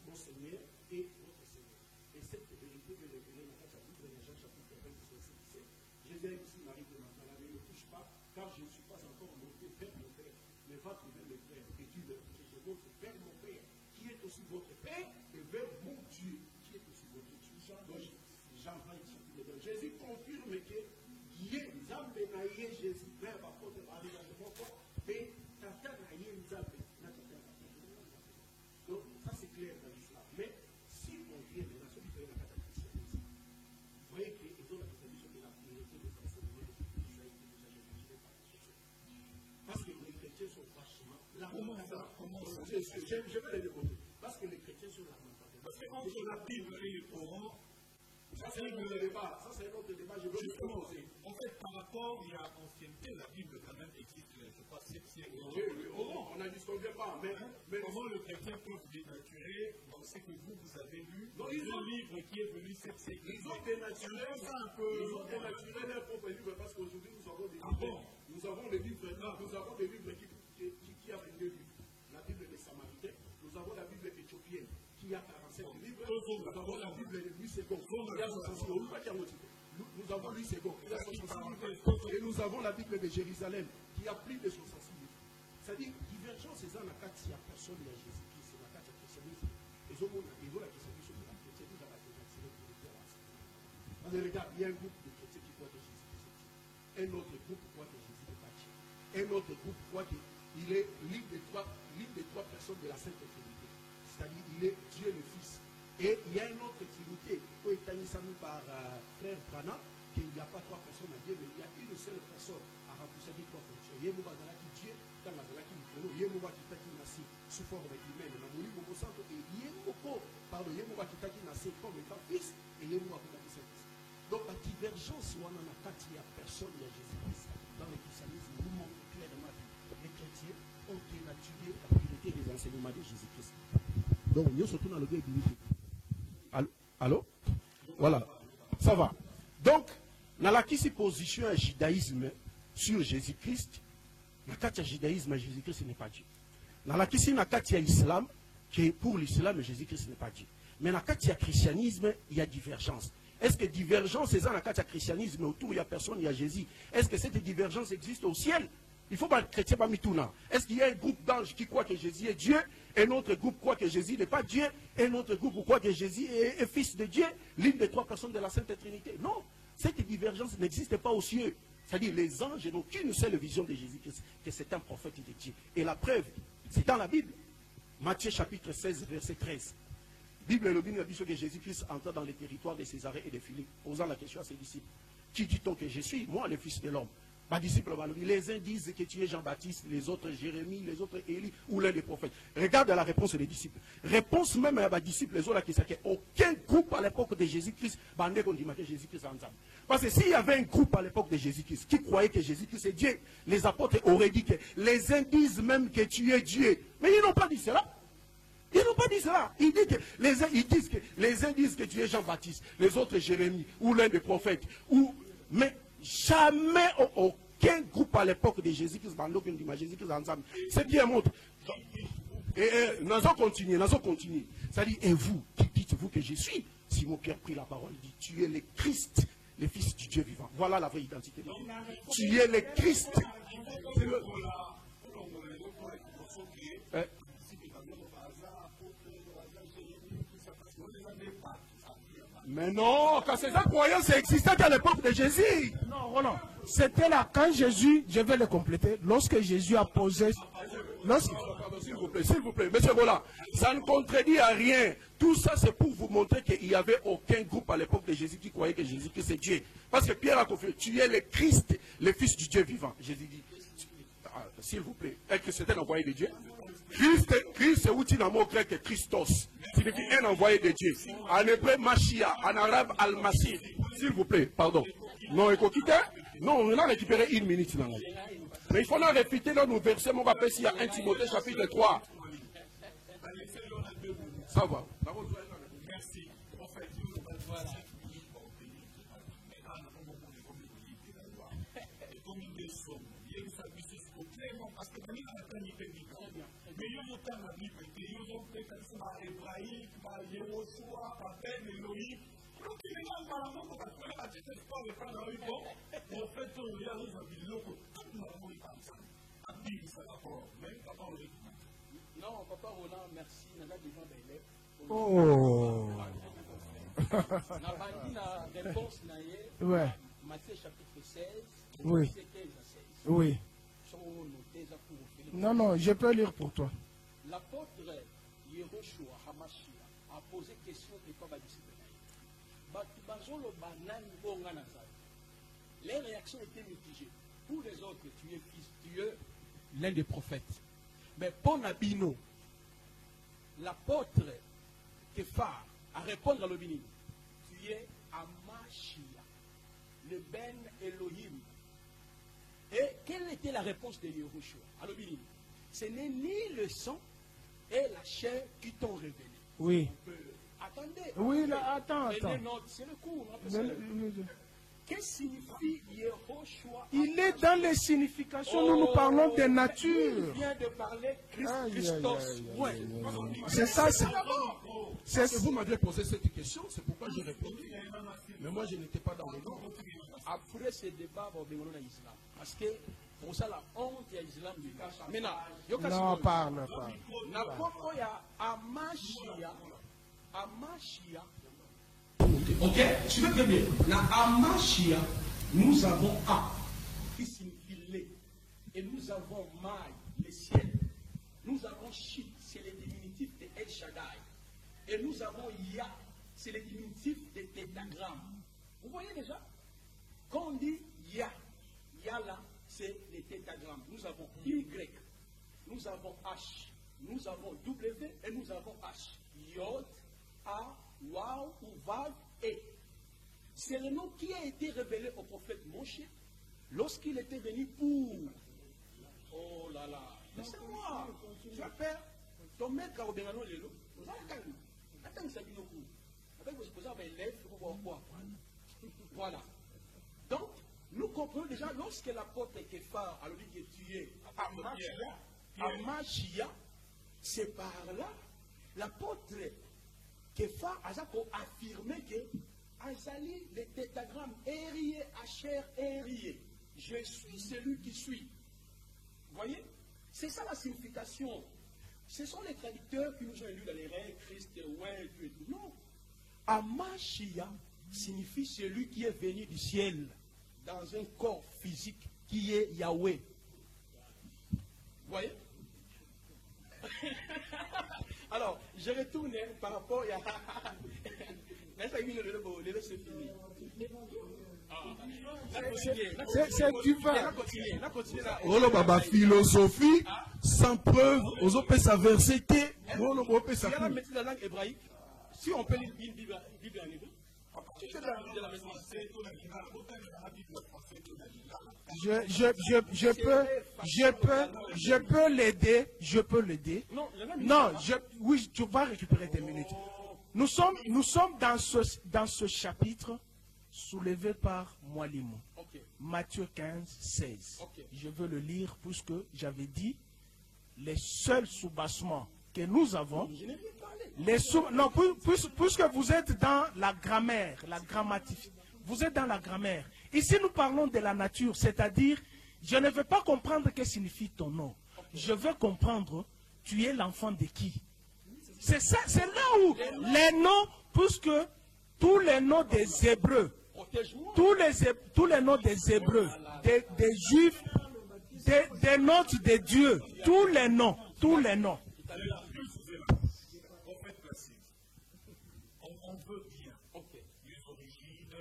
mon Seigneur et votre Seigneur. Et cette vérité que révélée dans le chapitre de Jean chapitre 20, verset 17. Jésus a dit, Marie de Magdala, ne me touche pas, car je ne suis pas encore monté vers mon Père, mais va trouver le Père. Et tu le votre Père, mon Père, qui est aussi votre Père, et vers mon Dieu, qui est aussi votre Dieu. Jean 20, chapitre 2. Jésus confirme que Dieu, Zambé naïe Jésus, Père, va porter Marie dans le monde, et Tata naïe Zambé. Donc, ça c'est clair dans l'islam. Mais si on vient des nations qui font la christianisme, vous voyez qu'ils ont la tradition de la priorité de l'enseignement de Jésus qui a été déjà imaginé par les chrétiens. Parce que les chrétiens sont vachement. Je vais les démontrer. Parce que les chrétiens sont lamentables. Parce que entre la Bible et le Coran, ça c'est un autre débat. Ça c'est un autre débat. Je veux juste commencer. En fait, par rapport à l'ancienneté, la Bible quand même existe, je ne sais pas, 7 siècles. Oui, on n'a discuté pas. Mais comment le chrétien peut se dénaturer dans ce que vous avez lu dans un livre qui est venu 7 siècles. Ils ont dénaturé leur propre livre parce qu'aujourd'hui nous avons des livres. Nous avons des livres qui a 22 livres. La Bible des Samaritains, nous avons la Bible éthiopienne qui a 47 livres. Nous avons la Bible de Louis II qui a 66 livres. Nous avons Louis II qui a 66 livres. Et nous avons la Bible de Jérusalem qui a plus de 66 livres. C'est-à-dire, divergence, c'est dans la carte, il n'y a personne de Jésus-Christ, c'est la carte du christianisme. Et ils ont la christianisme de la chrétienne, dans la chrétienne, parce que regarde, il y a un groupe de chrétiens qui croient que Jésus-Christ est Dieu. Un autre groupe croit que Jésus n'est pas Dieu. Un autre groupe croit qu'il est l'une des trois personnes de la Sainte Trinité. C'est-à-dire, il est Dieu le Fils. Et il y a une autre Trinité, qui est établie par frère Brana, qu'il n'y a pas trois personnes à Dieu, mais il y a une seule personne à remplir ces trois fonctions. Il y a Dieu, dans la Zalaki Mikono, il y a Kitaki Nasi, sous forme humaine, dans le Momo Santo, et il y a Kitaki Nasi comme étant Fils, et il y a Kitaki Saint-Fils. Donc la divergence, on en a pas, il n'y a personne, il y a Jésus-Christ. Dans le christianisme, nous montre clairement que les chrétiens ont dénaturé la vérité des enseignements de Jésus-Christ. Donc, nous sommes dans le Allô? Voilà. Ça va. Donc, Nalakisi position à judaïsme sur Jésus-Christ. Nakati judaïsme, Jésus-Christ n'est pas Dieu. Nalakisi nakati islam, que pour l'islam, Jésus-Christ n'est pas Dieu. Mais nakati christianisme, il y a divergence. Est-ce que divergence, c'est ça nakati christianisme autour, il n'y a personne, il y a Jésus. Est-ce que cette divergence existe au ciel? Il faut pas être chrétien parmi tout là. Est-ce qu'il y a un groupe d'anges qui croit que Jésus est Dieu, et un autre groupe croit que Jésus n'est pas Dieu, et un autre groupe croit que Jésus est fils de Dieu, l'une des trois personnes de la Sainte Trinité? Non, cette divergence n'existe pas aux cieux. C'est-à-dire les anges n'ont qu'une seule vision de Jésus-Christ, que c'est un prophète de Dieu. Et la preuve, c'est dans la Bible. Matthieu chapitre 16, verset 13. Bible le dit que Jésus-Christ entra dans les territoires de Césarée et de Philippe, posant la question à ses disciples. Qui dit-on que je suis? Moi, le Fils de l'homme. Ma disciple, les uns disent que tu es Jean-Baptiste, les autres Jérémie, les autres Élie ou l'un des prophètes. Regarde la réponse des disciples. Réponse même à ma disciple, les autres qui savent qu'aucun groupe à l'époque de Jésus-Christ, Jésus-Christ ensemble. Parce que s'il y avait un groupe à l'époque de Jésus-Christ qui croyait que Jésus-Christ est Dieu, les apôtres auraient dit que les uns disent même que tu es Dieu. Mais ils n'ont pas dit cela. Ils n'ont pas dit cela. Ils disent que les uns disent que tu es Jean-Baptiste, les autres Jérémie ou l'un des prophètes. Mais jamais aucun groupe à l'époque de Jésus-Christ, Jésus-Christ ensemble. C'est bien montre. Et nous allons continuer. C'est-à-dire, et vous, qui dites-vous que je suis? Simon-Pierre prit la parole, il dit, tu es le Christ, le Fils du Dieu vivant. Voilà la vraie identité de Dieu. Tu es le Christ. Mais non, quand ces croyances existaient à l'époque de Jésus. Non, Roland. C'était là quand Jésus, je vais le compléter, lorsque Jésus a posé... S'il vous plaît, monsieur Bola, ça ne contredit à rien. Tout ça, c'est pour vous montrer qu'il n'y avait aucun groupe à l'époque de Jésus qui croyait que Jésus c'est Dieu. Parce que Pierre a confié, tu es le Christ, le Fils du Dieu vivant. Jésus dit, s'il vous plaît, est-ce que c'était un envoyé de Dieu? Christ, c'est outil dans le mot grec Christos, signifie un envoyé de Dieu. En hébreu, Mashiach, en arabe, Al-Masih. S'il vous plaît, pardon. Non, écoutez, non, on a récupéré une minute. Non. Mais il faut en répéter dans nos versets, mon rappel, s'il y a 1 Timothée chapitre 3. Ça va. Merci. En fait, comme une leçon, il y a une sacrifice clairement, parce que dans la mais il y a autant de Bible, il y a autant de Hébraïque, Yehoshua, Babel, Elohim. Donc, il y a un parlement pour faire la petite histoire de faire dans le bon. En fait, il y a des amis locaux. Tout le monde est comme ça. La Bible, c'est d'accord. Même papa, on est non, papa Roland, merci. Nous avons besoin d'un élève. Oh. Nous avons une réponse. Ouais. Matthieu chapitre 16. Oui. 15 à 16. Oui. Non, non, je peux lire pour toi. L'apôtre Yehoshua Hamashia a posé question et pas disciple. Les réactions étaient mitigées. Pour les autres, tu es fils, tu es l'un des prophètes. Mais pour Nabino, l'apôtre Képhar a répondu à l'obéni. Tu es Amashia, le Ben Elohim. Et quelle était la réponse de Yehoshua à l'obéni? Ce n'est ni le sang et la chair qui t'ont révélé. Oui. Attendez. Oui, là, attends. C'est le cours. Qu'est-ce que signifie Yehoshua? Il est dans les significations, nous parlons de nature. Il vient de parler Christos. C'est ça, c'est vous m'avez posé cette question, c'est pourquoi j'ai répondu. Mais moi, je n'étais pas dans le nom. Après ce débat, on va venir à l'islam. Parce que pour ça, la honte est l'islam. Maintenant, non, parle. Il y a Amashia. Ok, suivez très bien. Dans Amashia, nous avons A, qui signifie lait. Et nous avons Mai, le ciel. Nous avons Shi, c'est le diminutif de El Shaddai. Et nous avons Ya, c'est le diminutif de tétagramme. Vous voyez déjà? Quand on dit Ya, Ya là, c'est le tétagramme. Nous avons Y, nous avons H, nous avons W et nous avons H. Yod, A, Waw ou Vav, E. C'est le nom qui a été révélé au prophète Moshe lorsqu'il était venu pour... Oh là là, laissez-moi, tu vas faire ton maître à Obengano Lelo. Attends, ça dit beaucoup. Avec vos supposés, élèves, il faut voir quoi. Voilà. Donc, nous comprenons déjà, lorsque l'apôtre Képhar a dit que tu es à Machia, c'est par là, l'apôtre Képhar a affirmé que Azali, le tétragramme Érié, Hacher, Érié, je suis celui qui suis. Vous voyez? C'est ça la signification. Ce sont les traducteurs qui nous ont lu dans les règles, Christ, ouais, tout et tout. Non. Amashia signifie celui qui est venu du ciel dans un corps physique qui est Yahweh. Vous voyez? Alors, je retourne par rapport à... C'est tu vas. Baba philosophie sans preuve aux autres sa verset la langue hébraïque. Si on peut lire une Bible en hébreu. Je peux l'aider. Non, oui, tu vas récupérer tes minutes. Nous sommes dans ce chapitre soulevé par Mwalimu. Okay. Matthieu 15, 16. Okay. Je veux le lire puisque j'avais dit les seuls soubassements que nous avons. Non, puisque vous êtes dans la grammaire, la grammatique. Vous êtes dans la grammaire. Ici, nous parlons de la nature, c'est-à-dire, je ne veux pas comprendre ce que signifie ton nom. Okay. Je veux comprendre, tu es l'enfant de qui? C'est ça, c'est là où les noms, puisque tous les noms des Hébreux, tous les noms des Hébreux, des Juifs, des noms de Dieu, tous les noms. On veut bien. Les origines,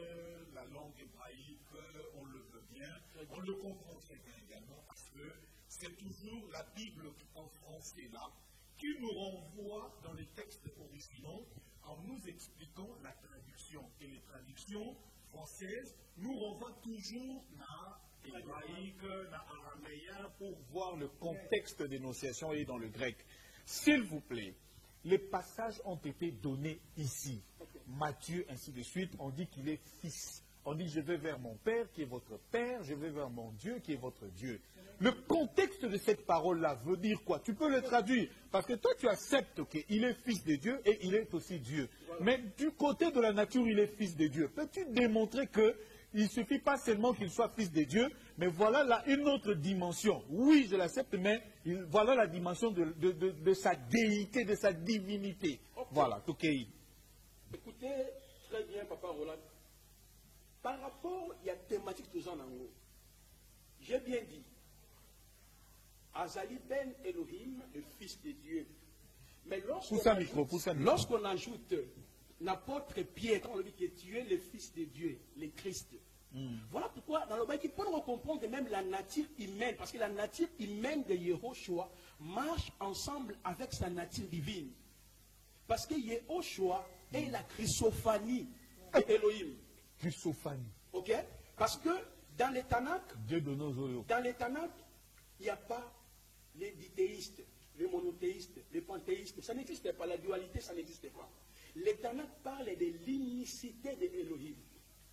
la langue hébraïque, on le veut bien. On le comprend très bien également parce que c'est toujours la Bible en français là qui nous renvoie dans les textes originaux en nous expliquant la traduction. Et les traductions françaises nous renvoient toujours à l'hébraïque, à l'araméen pour voir le contexte d'énonciation et dans le grec. S'il vous plaît, les passages ont été donnés ici. Matthieu, ainsi de suite, on dit qu'il est fils. On dit je vais vers mon Père qui est votre Père, je vais vers mon Dieu qui est votre Dieu. Le contexte de cette parole-là veut dire quoi? Tu peux le traduire, parce que toi tu acceptes qu'il est fils de Dieu et il est aussi Dieu. Mais du côté de la nature, il est fils de Dieu. Peux-tu démontrer qu'il ne suffit pas seulement qu'il soit fils de Dieu, mais voilà là une autre dimension. Oui, je l'accepte, mais voilà la dimension de sa déité, de sa divinité. Okay. Voilà, Tokei. Écoutez, très bien, Papa Roland. Par rapport à la thématique de Jean Nango, j'ai bien dit, Azali Ben Elohim, le fils de Dieu. Mais lorsqu'on ajoute l'apôtre Pierre, quand on dit que tu es le fils de Dieu, le Christ, voilà pourquoi dans le Bible, il faut comprendre que même la nature humaine, parce que la nature humaine de Yehoshua marche ensemble avec sa nature divine. Parce que Yehoshua est la Christophanie d'Elohim. Christophanie. Ok? Parce que dans les Tanakh, il n'y a pas les dithéistes, les monothéistes, les panthéistes. Ça n'existe pas. La dualité, ça n'existe pas. Les Tanakh parlent de l'unicité de Elohim.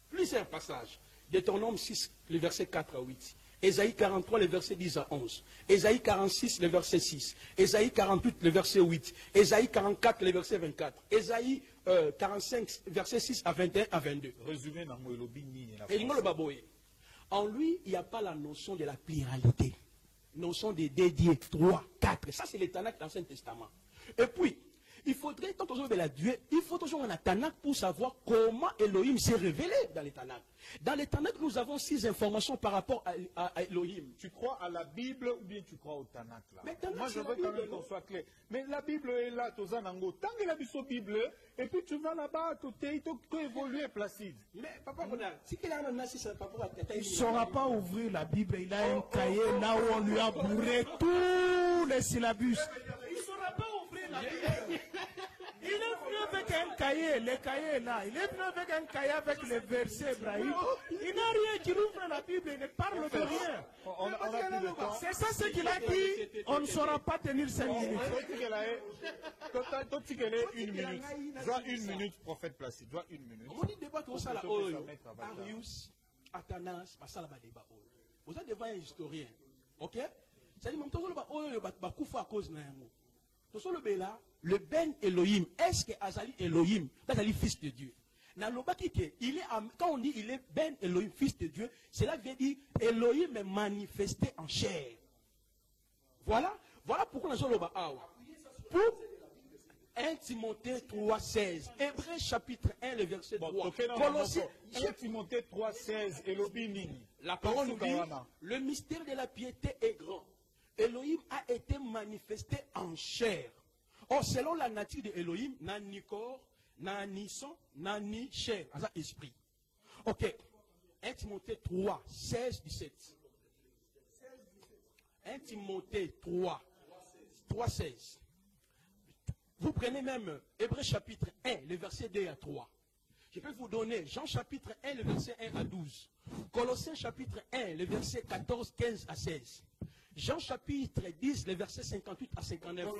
Plusieurs passages. Deutéronome 6, le verset 4 à 8. Ésaïe 43, le verset 10 à 11. Ésaïe 46, le verset 6. Ésaïe 48, le verset 8. Ésaïe 44, le verset 24. Ésaïe 45, verset 6 à 21 à 22. Résumé dans Moelobini. En lui, il n'y a pas la notion de la pluralité. Notion de dédié, 3, 4. Ça, c'est les Tanakh dans l'Ancien Testament. Et puis, il faudrait, quand on veut la Dieu, il faut toujours un Tanakh pour savoir comment Elohim s'est révélé dans les Tanakh. Dans les Tanakh, nous avons 6 informations par rapport à Elohim. Tu crois à la Bible ou bien tu crois au Tanakh là? Mais Tanakh, moi, je veux quand même qu'on soit clair. Mais la Bible est là, Tozanango. Tant que la Bible, et puis tu vas là-bas, tu évoluer, Placide. Mais papa, si il a un assis, il ne saura pas ouvrir la Bible. Il a un cahier là où on lui a bourré tous les syllabus. Il ne saura pas ouvrir la Bible. Il est venu avec un cahier, le cahier là. Il est venu avec un cahier avec les versets hébraïques. Il n'a rien qui ouvre la Bible, il ne parle de rien. C'est ça ce qu'il a dit. On ne saura pas tenir 5 minutes. Toi, tu connais 1 minute. Dois 1 minute, prophète Placide. Dois 1 minute. On dit débat comme ça là. Arius, Athanas, basala ba débat. Vous êtes devant un historien. OK? C'est-à-dire, même tout à cause de le Ben Elohim, est-ce que Azali Elohim, Azali fils de Dieu? Quand on dit il est Ben Elohim, fils de Dieu, cela veut dire Elohim est manifesté en chair. Voilà pourquoi nous avons pour 1 Timothée 3,16, Hébreux chapitre 1, le verset 3. Colossiens 1 Timothée 3,16, la parole nous dit, le mystère de la piété est grand. Elohim a été manifesté en chair. Or, selon la nature de Elohim, n'a ni corps, n'a ni sang, n'a ni chair, à esprit. Ok. 1 Timothée 3, 16, 17. 1 Timothée 3, 16. Vous prenez même Hébreux chapitre 1, le verset 2 à 3. Je peux vous donner Jean chapitre 1, le verset 1 à 12. Colossiens chapitre 1, le verset 14, 15 à 16. Jean chapitre 10, le verset 58 à 59.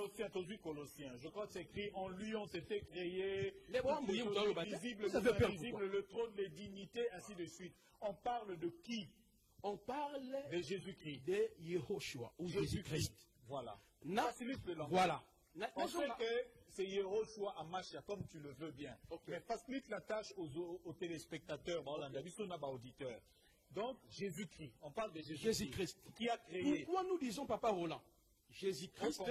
Colossiens. Je crois que c'est écrit, en lui ont été créés les choses visibles, invisibles, le trône, les dignités, ainsi de suite. On parle de qui? On parle de Jésus-Christ. De Yehoshua, ou Jésus-Christ. Voilà. Voilà. On sait que c'est Yehoshua Amashia, comme tu le veux bien. Okay. Mais facilite la tâche aux téléspectateurs, aux auditeurs. Donc, Jésus-Christ. On parle de Jésus-Christ. Qui a créé. Pourquoi nous disons, Papa Roland, Jésus-Christ?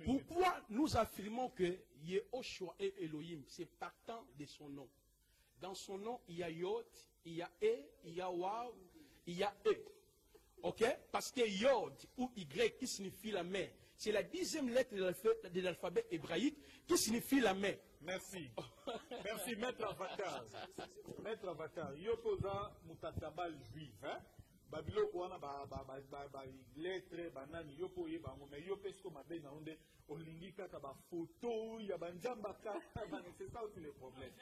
Pourquoi nous affirmons que Yehoshua est Elohim? C'est partant de son nom. Dans son nom, il y a Yod, il y a E, il y a Wav, il y a E. Ok? Parce que Yod ou Y qui signifie la main, c'est la 10e lettre de l'alphabet hébraïque qui signifie la main. Merci. Merci, Maître Avatar. Maître Avatar, Yopoza Mutatabal juif. Babilo Kouana, lettre, banane, Yopoye, mais Yopesko Mabe, Naonde, Olingika, Kaba, photo, Yabanjambaka, c'est ça aussi le problème.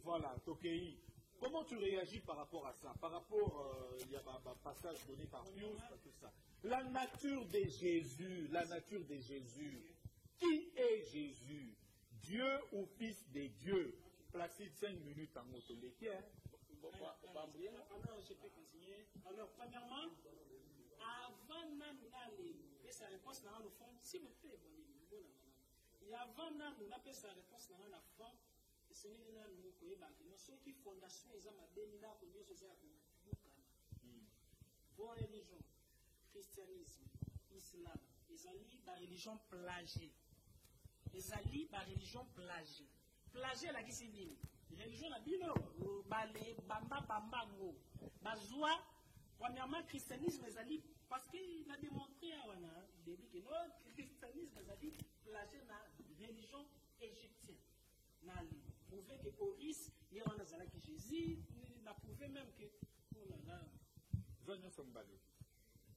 Voilà, Tokei. Comment tu réagis par rapport à ça? Par rapport, il y a un passage donné par Pius, tout ça. La nature de Jésus, Qui est Jésus? Dieu ou fils de Dieu? Placide 5 minutes en autoléquie. Alors, je peux continuer. Alors, premièrement, avant d'aller, et sa réponse dans le fond, s'il vous plaît, et avant d'aller, sa réponse dans la fond, ce n'est pas nous qui avons ceux qui fondation, ils ont vos religions, christianisme, islam, ils ont la religion plagiée. Ils ont la religion plagiée. Plagiée, la qui religion la bino, balé, bamba, bamba, ngo. Bazoua, premièrement, christianisme, ils ont parce qu'il a démontré à Wana, il dit que notre christianisme, ils ont plagié la religion égyptienne. Prouver que Horis, il y a un azala qui Jésus, il a prouvé même que. Oh là là. Zonyo Sombalo.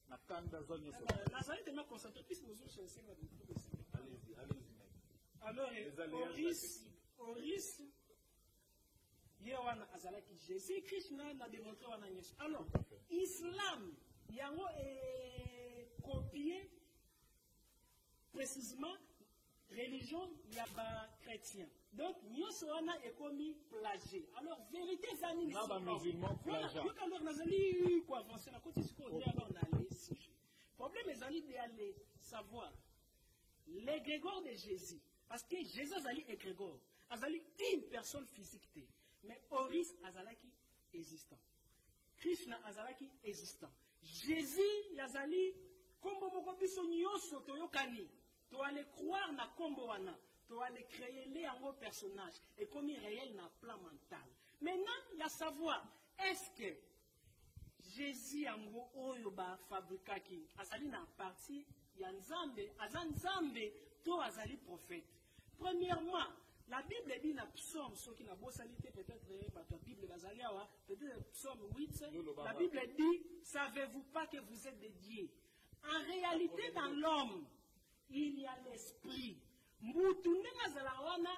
Nakanda Zonyo Sombalo. Nazareth est ma concentratrice, nous autres, c'est ma allez-y, allez-y. Alors, Horis, il y a un azala qui Jésus, Krishna l'a démontré en Agnès. Alors, Islam, il y a copié précisément religion, il y a chrétien. Donc, nous sommes économie plagiée. Alors, vérité, c'est un musulman plagiat. Alors, nous allons quoi avancer la côté alors on a les sujets. Le problème est d'aller savoir l'égrégore de Jésus. Parce que Jésus est égrégore. Il est une personne physique. Mais Horis Azalaki existant. Krishna Azalaki existant. Jésus Yazali, comme vous pouvez tu vas les croire na kombo wana, tu vas les créer les en personnage et comme il réel na plan mental. Maintenant, il y a savoir est-ce que Jésus en oyo ba fabrikaki azali na partie ya nzambe, azanzambe to azali prophète. Premièrement, la Bible dit dans Psaume, ceux qui n'ont pas salité, peut-être la Bible peut-être Psaume 8, la Bible dit, savez-vous pas que vous êtes des dieux? En réalité, dans l'homme, il y a l'esprit. Moutoune Nazalawana,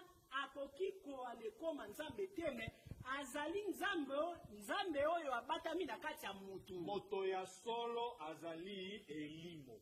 akoki ko alekoma nzambe teme, azali nzambe oyo abatami na kati ya mutu. Moto ya solo azali elimo.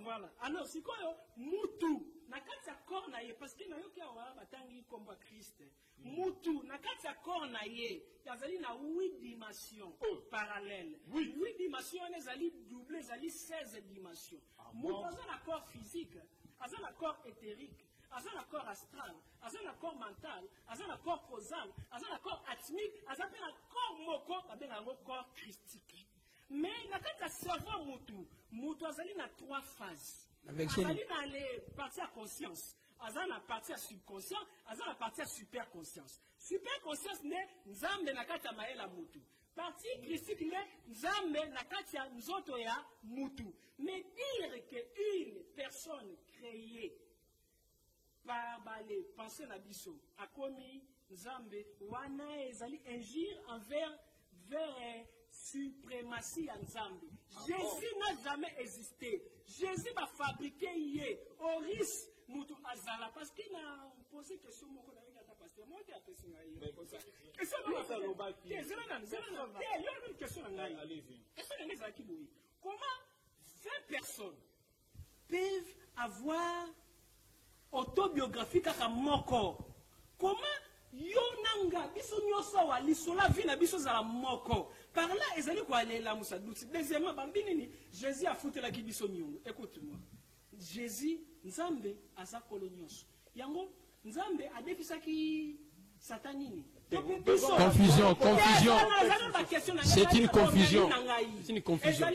Voilà. Alors, c'est quoi Mutu. Nakati ya corps na ye, parce que na yoki awa batangi komba Christ. Mutu, nakati ya corps na ye, yazali na 8 dimensions parallèles. 8 dimensions, ezali doublé, ezali 16 dimensions. Mutu aza na corps physique, aza na corps éthérique, aza na corps astral, aza na corps mental, aza na corps causal, aza na corps atmique, aza pe na corps moko, abenga yango corps christique. Mais nakati ya cerveau mutu, mutu azali na 3 phases. Azali na les parties à conscience, azali na partie à subconscient, azali na partie à superconscience. Superconscience ne nzambe nakati ya maela mutu. Partie christique ne nzambe nakati ya nzoto ya mutu. Mais dire qu'une personne créée par les pensées na biso akomi nzambe wana ezali injure envers suprématie à Nzambe. Jésus n'a jamais existé. Jésus va fabriquer hier au risque Moutou Azala parce qu'il a posé question mon pasteur. Moi j'ai apprécié comment 20 personnes peuvent avoir autobiographie à mon corps? Comment Yonanga, biso nyoso wa lisola vina biso za moko. Par là, ezali kwa lela musa douti. Deuxièmement, bambini Jésus a foutu la kibiso nyungu. Écoute-moi. Jésus, Nzambe aza kolonyoso. Yango, Nzambe a defisaki satanini. Confusion. C'est une confusion. C'est une confusion.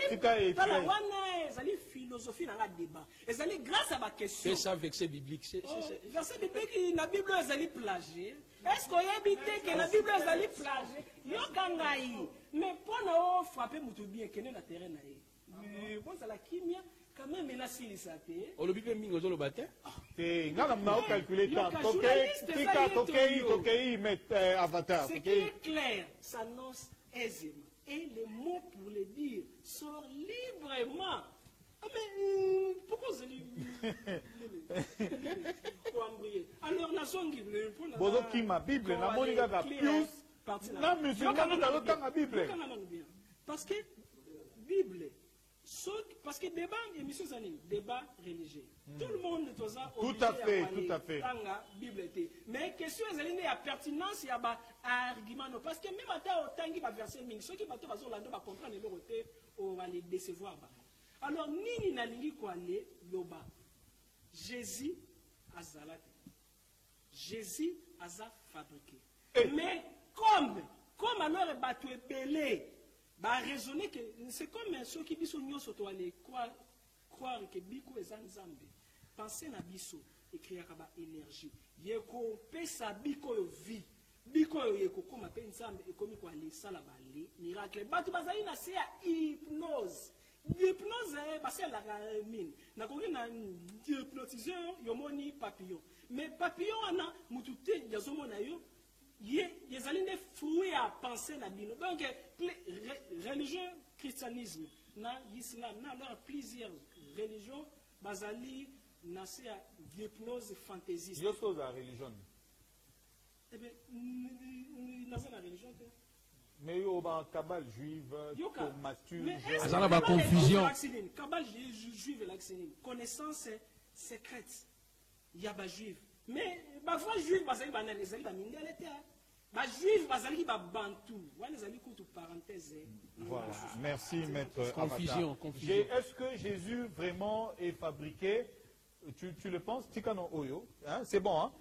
Ezali philosophie dans la débat. Ezali grâce à ma question. C'est ça verset biblique. Verset biblique, la Bible ezali plagié. Est-ce qu'on y habite que la Bible ezali plagié? Yo kangai. Mais pour nous frapper mutu bien que na terrain na ye. Mais bon ça la kimia quand même menacer les saté. On le Bible mingo zo le baptême. C'est ngana mna calculer ça. Tokei met avatar. Ce qui est clair s'annonce aisément. Et les mots pour le dire sortent librement. Ah mais pourquoi vous allez alors la zone qui Bozo qui ma Bible na monika ka plus na musulman na lotanga Bible. Parce que Bible parce que débat émission zanine débat religieux. Tout le monde est tout à fait. Bible était. Mais question est à pertinence il y a ba argument parce que même à tangi ba verset ming ceux qui bato bazo lando ba comprendre le côté on va les décevoir ba. Alors nini na lingi ko aller loba. Jésus azalate. Jésus aza fabriqué. Mais comme alors bato epelé ba raisonner que c'est comme ceux qui biso nyoso to aller croire que biko ezanzambe. Penser na biso écrire ba énergie. Yeko pesa biko yo vie. Biko yo yeko koma pe nzambe ekomi ko aller sala bale miracle. Bato bazali na se hypnose. L'hypnose c'est la mine. Na koki na hypnotiseur yomoni papillon. Mais papillon ana mutute yazomona yo yezali ne fruit à penser na bino. Donc religion christianisme na islam na alors plusieurs religions bazali na se hypnose fantaisiste. Yo so la religion. Eh bien na la religion mais yo ba cabale juive mature azala ba confusion cabale juive l'axénine connaissance secrète ya ba juive mais ba foi juive bazali banane ezali ba mindele te ba juive bazali ba bantu wana ezali kutu parenthèse. Voilà, merci maître. Confusion. Est-ce que Jésus vraiment est fabriqué? Tu le penses? Tikano Oyo, hein? C'est bon, hein?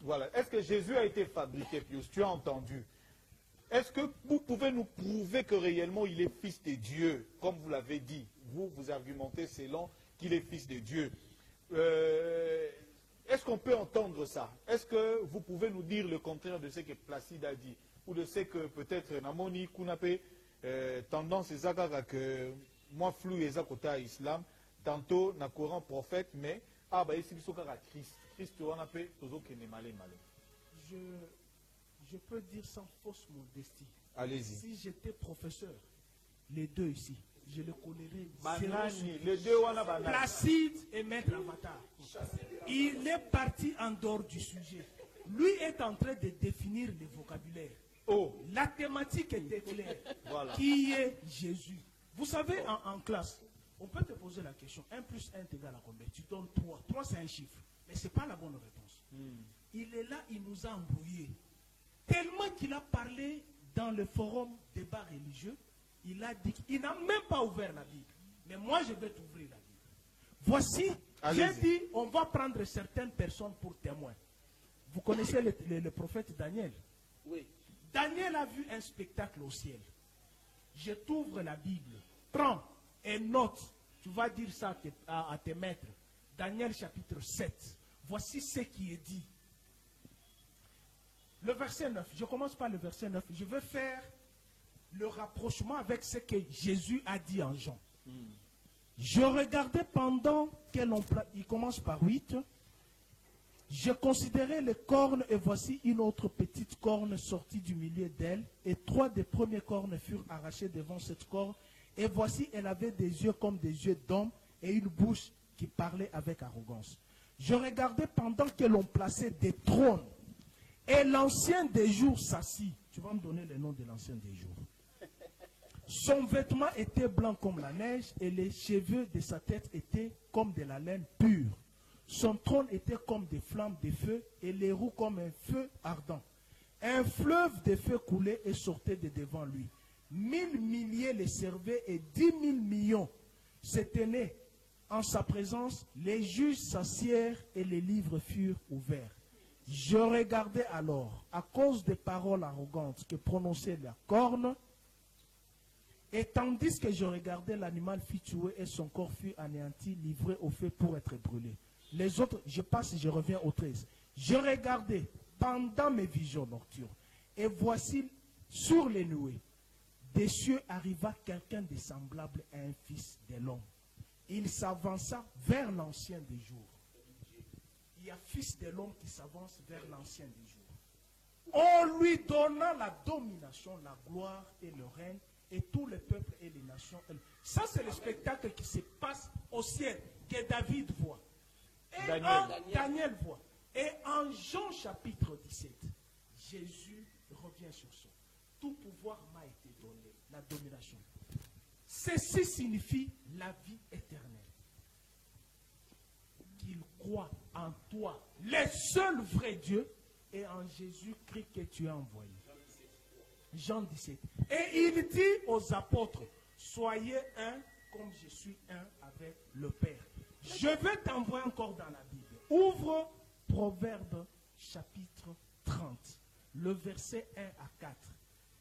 Voilà. Est-ce que Jésus a été fabriqué, Pius? Tu as entendu? Est-ce que vous pouvez nous prouver que réellement il est fils de Dieu, comme vous l'avez dit? Vous argumentez selon qu'il est fils de Dieu. Est-ce qu'on peut entendre ça? Est-ce que vous pouvez nous dire le contraire de ce que Placide a dit? Ou de ce que peut-être Namoni Kunape tendance ezaka que moi flou ezakota islam, tantôt na Coran prophète, mais ici Christ on appelle tozo kene malé. Je peux dire sans fausse modestie. Allez-y. Si j'étais professeur, les deux ici, je le connaîrais. Banani, les deux wana banani. Placide et Maître Avatar. Il est parti en dehors du sujet. Lui est en train de définir le vocabulaire. La thématique était claire. Voilà. Qui est Jésus? Vous savez, en classe, On peut te poser la question, 1 plus 1 est égal à combien? Tu donnes 3. 3 c'est un chiffre, mais ce n'est pas la bonne réponse. Il est là, il nous a embrouillés. Tellement qu'il a parlé dans le forum débat religieux, il a dit qu'il n'a même pas ouvert la Bible. Mais moi, je vais t'ouvrir la Bible. Voici, j'ai dit, on va prendre certaines personnes pour témoins. Vous connaissez le prophète Daniel? Oui. Daniel a vu un spectacle au ciel. Je t'ouvre la Bible. Prends et note. Tu vas dire ça à tes maîtres. Daniel chapitre 7. Voici ce qui est dit. Le verset 9. Je commence par le verset 9. Je vais faire le rapprochement avec ce que Jésus a dit en Jean. Je regardais pendant qu'elle il commence par 8. Je considérais les cornes et voici une autre petite corne sortie du milieu d'elle et 3 des premiers cornes furent arrachées devant cette corne et voici elle avait des yeux comme des yeux d'homme et une bouche qui parlait avec arrogance. Je regardais pendant que l'on plaçait des trônes et l'ancien des jours s'assit. Tu vas me donner le nom de l'ancien des jours. Son vêtement était blanc comme la neige et les cheveux de sa tête étaient comme de la laine pure. Son trône était comme des flammes de feu et les roues comme un feu ardent. Un fleuve de feu coulait et sortait de devant lui. 1000 milliers les servaient et 10 000 millions se tenaient en sa présence. Les juges s'assièrent et les livres furent ouverts. Je regardais alors, à cause des paroles arrogantes que prononçait la corne, et tandis que je regardais, l'animal fut tué et son corps fut anéanti, livré au feu pour être brûlé. Les autres, je passe et je reviens au 13. Je regardais pendant mes visions nocturnes, et voici sur les nuées, des cieux arriva quelqu'un de semblable à un fils de l'homme. Il s'avança vers l'ancien des jours. Il y a fils de l'homme qui s'avance vers l'ancien des jours. On lui donna la domination, la gloire et le règne, et tous les peuples et les nations. Ça, c'est le spectacle qui se passe au ciel, que David voit. Et Daniel voit. Et en Jean chapitre 17, Jésus revient sur ça. Tout pouvoir m'a été donné, la domination. Ceci signifie la vie éternelle. Qu'il croit en toi, le seul vrai Dieu, et en Jésus-Christ que tu as envoyé. Jean 17. Et il dit aux apôtres, soyez un comme je suis un avec le Père. Je vais t'envoyer encore dans la Bible. Ouvre Proverbe chapitre 30, le verset 1 à 4.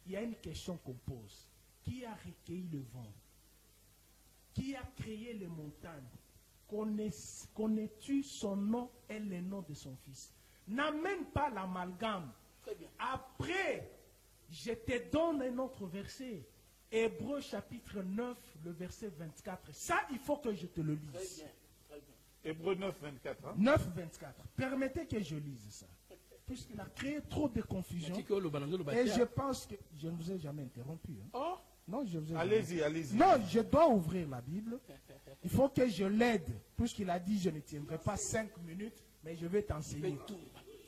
Il y a une question qu'on pose. Qui a recueilli le vent? Qui a créé les montagnes? Connais-tu son nom et le nom de son fils? N'amène pas l'amalgame. Après, je te donne un autre verset. Hébreux chapitre 9, le verset 24. Ça, il faut que je te le lise. Très bien. Hébreux 9, 24. Hein? 9, 24. Permettez que je lise ça. Puisqu'il a créé trop de confusion. Et je pense que je ne vous ai jamais interrompu. Hein. Oh. Non, je vous ai Allez-y, allez-y. Non, je dois ouvrir la Bible. Il faut que je l'aide. Puisqu'il a dit, je ne tiendrai pas 5 minutes, mais je vais t'enseigner.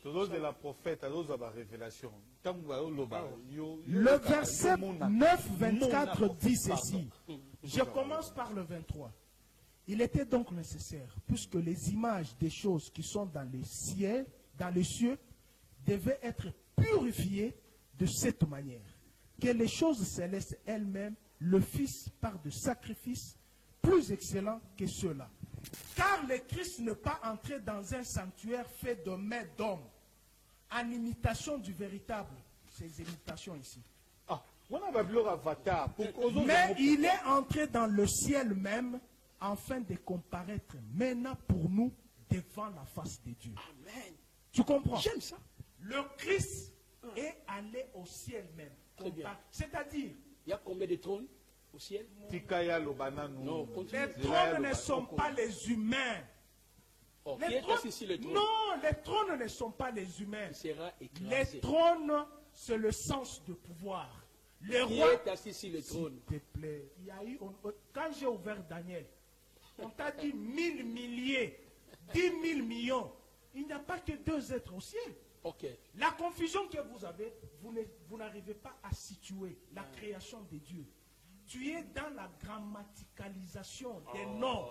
Tous de la prophète, alors la révélation. Le verset 9, 24 dit ceci. Je commence par le 23. Il était donc nécessaire, puisque les images des choses qui sont dans les cieux, devaient être purifiées de cette manière, que les choses célestes elles-mêmes, le Fils par de sacrifices plus excellents que ceux-là. Car le Christ n'est pas entré dans un sanctuaire fait de mains d'hommes, en imitation du véritable. Ces imitations ici. Mais il est entré dans le ciel même, afin de comparaître maintenant pour nous devant la face de Dieu. Amen. Tu comprends? J'aime ça. Le Christ est allé au ciel même. C'est-à-dire, il y a combien de trônes au ciel? Non, les trônes ne sont pas les humains. Oh, Les trônes, non, les trônes ne sont pas les humains. Les trônes, c'est le sens de pouvoir. Le roi est assis sur le trône. S'il te plaît, il y a eu, quand j'ai ouvert Daniel, on t'a dit 1000 milliers, 10 000 millions. Il n'y a pas que 2 êtres au ciel. Okay. La confusion que vous avez, vous n'arrivez pas à situer la création de Dieu. Tu es dans la grammaticalisation des noms.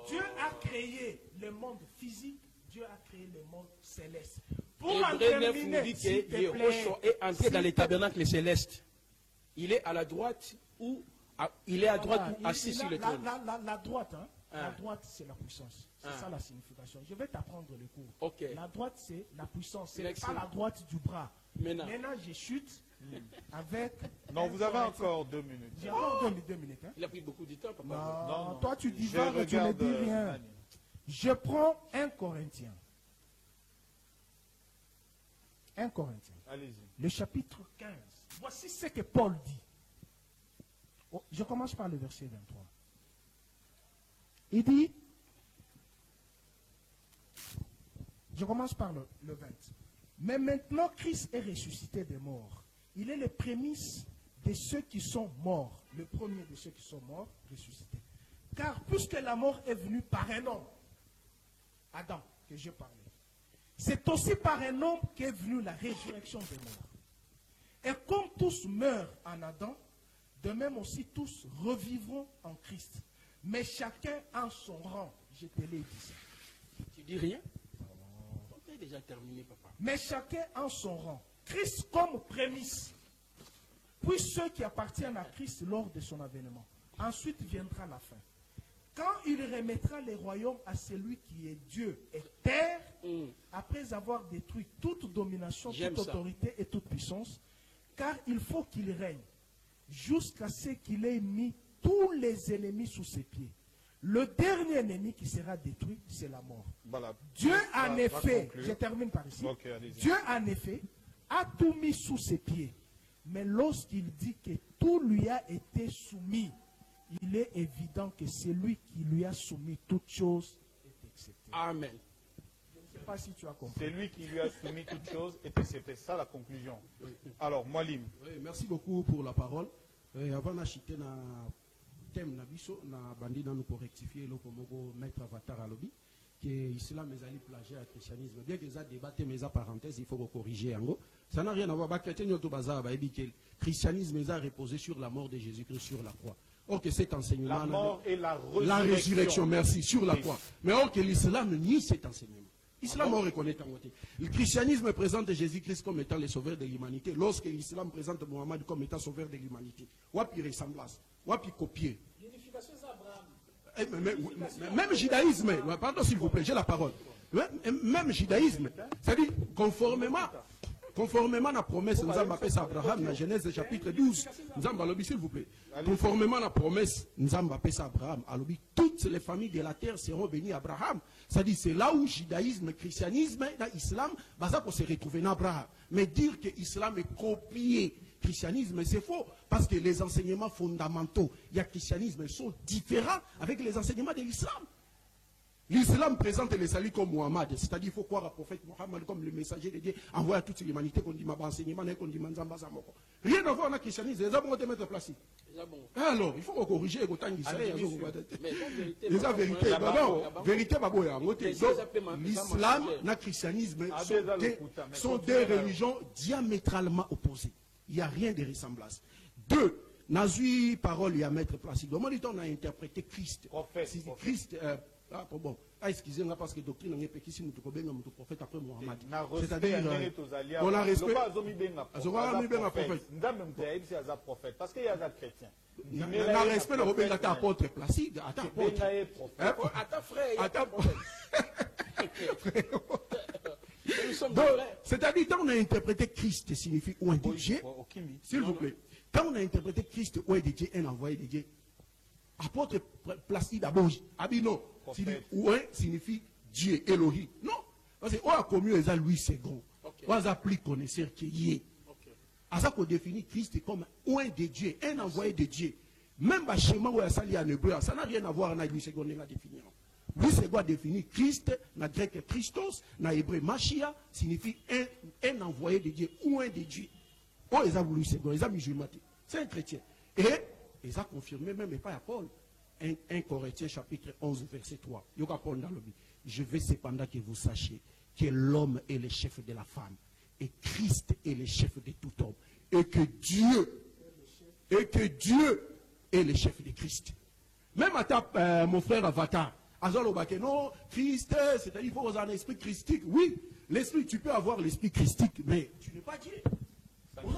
Dieu a créé le monde physique, Dieu a créé le monde céleste. Pour en Hébreux 9 nous terminer, dit s'il que te plaît, Yehoshua est entré dans les tabernacles célestes. Il est à la droite ou il est à droite voilà, ou assis sur le trône. la droite, hein, la Ah. droite c'est la puissance. C'est Ah. ça la signification. Je vais t'apprendre le cours. Ok. La droite c'est la puissance, c'est Merci. pas la droite du bras. Maintenant. je chute avec. Non, un vous avez Corinthien. encore 2 minutes. J'ai encore 2 minutes. Hein. Il a pris beaucoup de temps, papa. Non, non. toi tu Je divagues, tu ne regarde, dis rien. Nani. Je prends 1 Corinthien. 1 Corinthien. Allez-y. Le chapitre 15. Voici ce que Paul dit. Oh, je commence par le verset 23. Il dit, je commence par le 20. Mais maintenant Christ est ressuscité des morts. Il est le prémisse de ceux qui sont morts. Le premier de ceux qui sont morts, ressuscités. Car puisque la mort est venue par un homme, Adam, que je parlais, c'est aussi par un homme qu'est venue la résurrection des morts. Et comme tous meurent en Adam, de même aussi tous revivront en Christ. Mais chacun en son rang. Je te l'ai dit ça. Tu dis rien? On a déjà terminé, papa. Mais chacun en son rang. Christ comme prémisse. Puis ceux qui appartiennent à Christ lors de son avènement. Ensuite viendra la fin. Quand il remettra les royaumes à celui qui est Dieu et terre, après avoir détruit toute domination, J'aime toute ça. autorité et toute puissance, car il faut qu'il règne jusqu'à ce qu'il ait mis tous les ennemis sous ses pieds. Le dernier ennemi qui sera détruit, c'est la mort. Voilà. Dieu, Va- en va effet, conclure. je termine par ici. Ok, allez-y. Dieu, en effet, a tout mis sous ses pieds. Mais lorsqu'il dit que tout lui a été soumis, il est évident que celui qui lui a soumis toutes choses est accepté. Amen. Je ne sais pas si tu as compris. C'est lui qui lui a soumis toutes choses et c'était ça la conclusion. Alors, Mwalim, Oui, merci beaucoup pour la parole. Avant d'acheter na thème na biso na bandi na nous pour rectifier le komoko maître avatar à lobby que islam est allé plagier à christianisme. Bien que ça débatté mais ça parenthèse il faut corriger yango. Ça n'a rien à voir. Ba chrétien nyoto baza ba ebi que le christianisme est reposé sur la mort de Jésus-Christ sur la croix. Or que cet enseignement la mort et la résurrection. la résurrection, merci, sur la Oui. croix. Mais or que l'islam nie cet enseignement. L'islam on reconnaît en côté. Le christianisme présente Jésus-Christ comme étant le sauveur de l'humanité, lorsque l'islam présente Mohammed comme étant sauveur de l'humanité. Wapi ressemblance, wapi copier. Même judaïsme, pardon s'il vous plaît, j'ai la parole. Même judaïsme, c'est-à-dire conformément à la promesse, nous avons appelé ça Abraham, dans Genèse chapitre 12, nous avons appelé, s'il vous plaît, conformément à la promesse, nous avons appelé ça Abraham. Alors, toutes les familles de la terre seront bénies à Abraham. C'est-à-dire, c'est là où judaïsme, christianisme, l'islam, ça pour se retrouver dans Abraham. Mais dire que l'islam est copié christianisme, c'est faux. Parce que les enseignements fondamentaux, il y a christianisme, ils sont différents avec les enseignements de l'islam. L'islam présente les salut comme Muhammad, c'est-à-dire qu'il faut croire au prophète Muhammad comme le messager de Dieu envoyé à toute l'humanité qu'on dit ma enseignement, qu'on dit manzamba samoko. Rien à voir avec le christianisme, les hommes vont te mettre place. Alors, il faut corriger les gotans les vérités. Vérité, l'islam et le christianisme sont des religions diamétralement opposées. Il n'y a rien de ressemblance. Deux, Nazui, parole, il y a mettre place. Comment dit on a interprété Christ? Christ. Bon, excusez-moi parce que doctrine on est petit si nous te connaissons notre prophète après Mohammed. C'est-à-dire on a respect. Prophète parce qu'il y a des chrétiens. On a respect de apôtre Placide. Attends, frère. C'est-à-dire quand on a interprété Christ signifie oint de Dieu. S'il vous plaît. Quand on a interprété Christ oint de Dieu, un envoyé de Dieu. Apôtre Placide d'abord. Abino. Ouin signifie Dieu, Elohim. Non. Parce que on a commis Louis II. On a plus connaisseur qui est. À ça qu'on définit Christ comme ouin de Dieu, un envoyé de Dieu. Même le schéma où il y a en hébreu, ça n'a rien à voir avec Louis II la définition. Louis II définit Christ, dans le grec Christos, dans l'hébreu Machia, signifie un envoyé de Dieu, ouin de Dieu. Oh, ils ont Louis II, ils ont musulman. C'est un chrétien. Et ils ont confirmé même pas à Paul. 1 Corinthiens chapitre 11 verset 3. Je veux cependant que vous sachiez que l'homme est le chef de la femme et Christ est le chef de tout homme et que Dieu est le chef de Christ. Même à mon frère Avatar, non, Christ, c'est-à-dire qu'il faut avoir un esprit christique. Oui, l'esprit, tu peux avoir l'esprit christique, mais tu n'es pas Dieu. Non,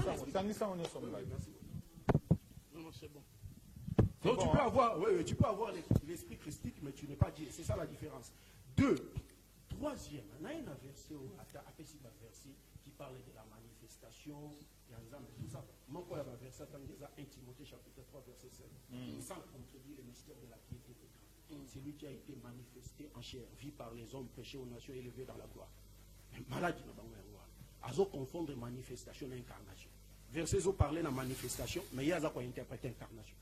c'est bon. Donc tu peux avoir l'esprit christique, mais tu n'es pas Dieu. C'est ça la différence. Troisième, on a un verset qui parle de la manifestation. Tout ça. Mon frère va verset dans 1 Timothée chapitre 3 verset 7. Sans contredire le mystère de la piété. C'est lui qui a été manifesté en chair, vu par les hommes, péchés aux nations, élevés dans la gloire. Mais malade, il n'a pas à confondre manifestation et incarnation. Verset où parler de la manifestation, mais il y a quoi interpréter incarnation.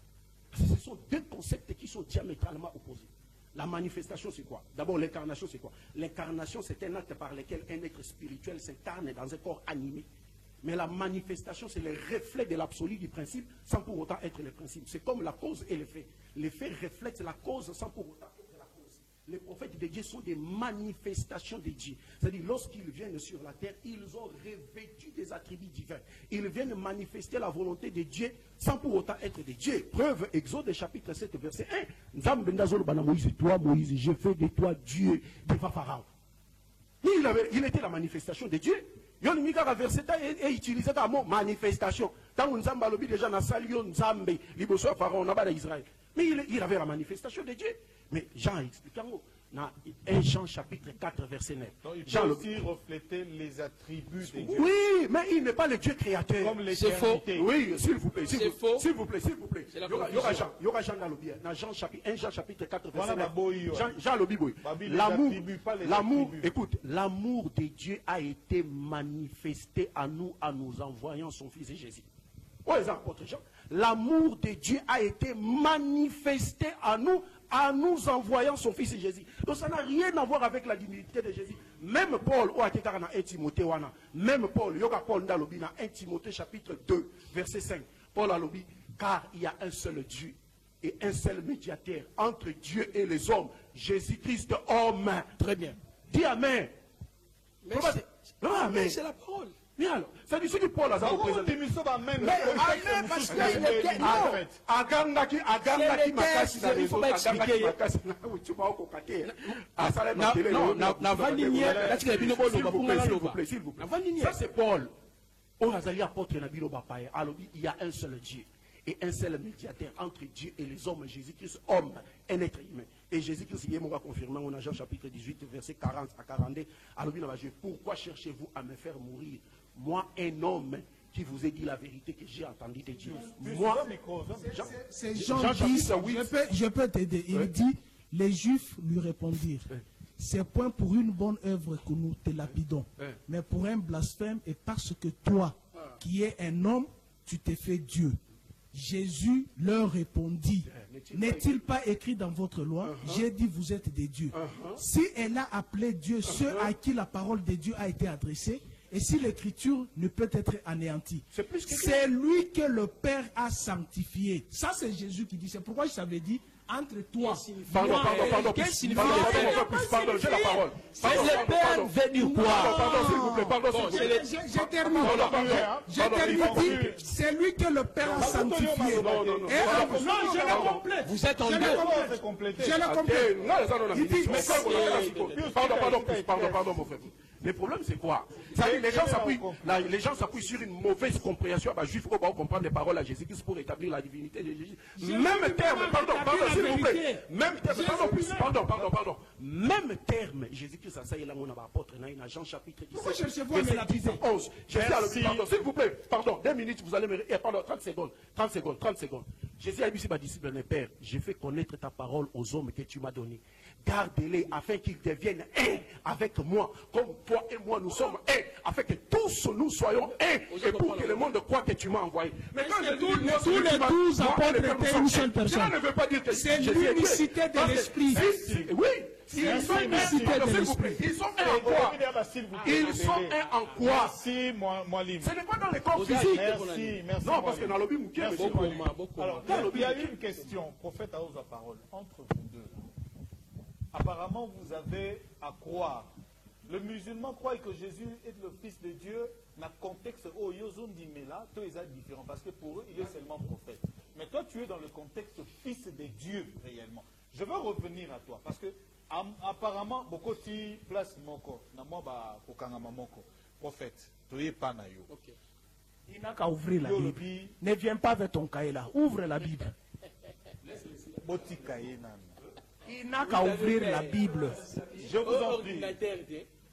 Ce sont deux concepts qui sont diamétralement opposés. La manifestation, c'est quoi? D'abord, l'incarnation, c'est quoi? L'incarnation, c'est un acte par lequel un être spirituel s'incarne dans un corps animé. Mais la manifestation, c'est le reflet de l'absolu du principe, sans pour autant être le principe. C'est comme la cause et l'effet. L'effet reflète la cause sans pour autant être la cause. Les prophètes de Dieu sont des manifestations de Dieu. C'est-à-dire, lorsqu'ils viennent sur la terre, ils ont revêtu des attributs divins. Ils viennent manifester la volonté de Dieu sans pour autant être de Dieu. Preuve, Exode chapitre 7, verset 1. Moïse, toi, Moïse, je fais de toi Dieu devant Pharaon. Il était la manifestation de Dieu. Il y a un verset et utilisé le mot manifestation. Tant que nous avons déjà dans Nzambe, l'Ibosso Pharaon, on a Israël. Mais il avait la manifestation de Dieu. Mais Jean explique dans 1 Jean chapitre 4 verset 9. Donc il peut aussi refléter les attributs de Dieu. Oui, mais il n'est pas le Dieu créateur. Comme l'éternité. Oui, s'il vous plaît. C'est faux. S'il vous plaît. Il y aura Jean dans le bien. Dans 1 Jean chapitre 4 verset 9. Jean le Biboy. L'amour, écoute, l'amour de Dieu a été manifesté à nous en nous envoyant son Fils Jésus. Oui, apôtre Jean. L'amour de Dieu a été manifesté à nous en nous envoyant son Fils Jésus. Donc ça n'a rien à voir avec la divinité de Jésus. Même Paul, même Paul, Yoga Paul Ndalobi, dans 1 Timothée chapitre 2, verset 5. Paul a dit, car il y a un seul Dieu et un seul médiateur entre Dieu et les hommes, Jésus-Christ homme. Très bien. Dis Amen. Mais c'est la parole. Mais alors, ça dit ce que Paul a représenté. Mais Amen, parce qu'il est Agangaki makasi na il faut pas expliquer. S'il vous plaît. Ça c'est Paul. Il y a un seul Dieu et un seul médiateur entre Dieu et les hommes, Jésus-Christ, homme, un être humain. Et Jésus-Christ, il m'a confirmé, on a Jean chapitre 18, verset 40 à 42. Alors, pourquoi cherchez-vous à me faire mourir? Moi, un homme qui vous ai dit la vérité que j'ai entendu de Dieu. Moi, c'est Jean 10, je peux t'aider. Il dit, les Juifs lui répondirent, c'est point pour une bonne œuvre que nous te lapidons, mais pour un blasphème et parce que toi, qui es un homme, tu t'es fait Dieu. Jésus leur répondit, n'est-il pas écrit dans votre loi, j'ai dit vous êtes des dieux. Si elle a appelé Dieu ceux à qui la parole de Dieu a été adressée, et si l'écriture ne peut être anéantie, c'est lui que le Père a sanctifié. Ça c'est Jésus qui dit, c'est pourquoi je t'avais dit, entre toi. Pardon. Qu'est-ce qu'il fait? Pardon, j'ai la parole. C'est le Père venu quoi? Pardon, s'il vous plaît. Je termine. C'est lui que le Père a sanctifié. Non, je le complète. Vous êtes en deux. Je le complète. Pardon, mon frère. Le problème, c'est quoi? Les gens s'appuient sur une mauvaise compréhension. Juifs qui comprendre les paroles à Jésus-Christ pour établir la divinité de Jésus. Même terme, pardon, s'il vous plaît. Même terme, pardon. Même terme, Jésus-Christ a ça, il a mon apôtre, dans Jean chapitre 17, verset 10 et 11. S'il vous plaît, pardon, 2 minutes, vous allez me... Pardon, 30 secondes. Jésus a dit, c'est ma disciple, mon Père, je fais connaître ta parole aux hommes que tu m'as donnés. Garde-les afin qu'ils deviennent un avec moi, comme toi et moi nous sommes un, afin que tous nous soyons un, et pour que le monde croit que tu m'as envoyé. Mais quand je dis tous les 12 apôtres étaient une seule personne. Cela ne veut pas dire que c'est l'unicité de l'esprit. Oui, ils sont un en quoi? Ils sont un en quoi? Merci, moi libre. Ce n'est pas dans les corps physiques. Merci. Non, parce que dans le Bible, alors, il y a une question, prophète à la parole, entre vous deux. Apparemment, vous avez à croire. Le musulman croit que Jésus est le Fils de Dieu. Dans le contexte où Yozun dit, mais là, tout est différent. Parce que pour eux, il est seulement prophète. Mais toi, tu es dans le contexte fils de Dieu, réellement. Je veux revenir à toi, parce que apparemment, beaucoup de place moko, namwa kokangama moko, prophète, tu es pas na yo. Ok. Il n'a qu'à ouvrir la Bible. Ne viens pas avec ton cahier là. Ouvre la Bible. Il n'a qu'à ouvrir la Bible. Je vous en prie.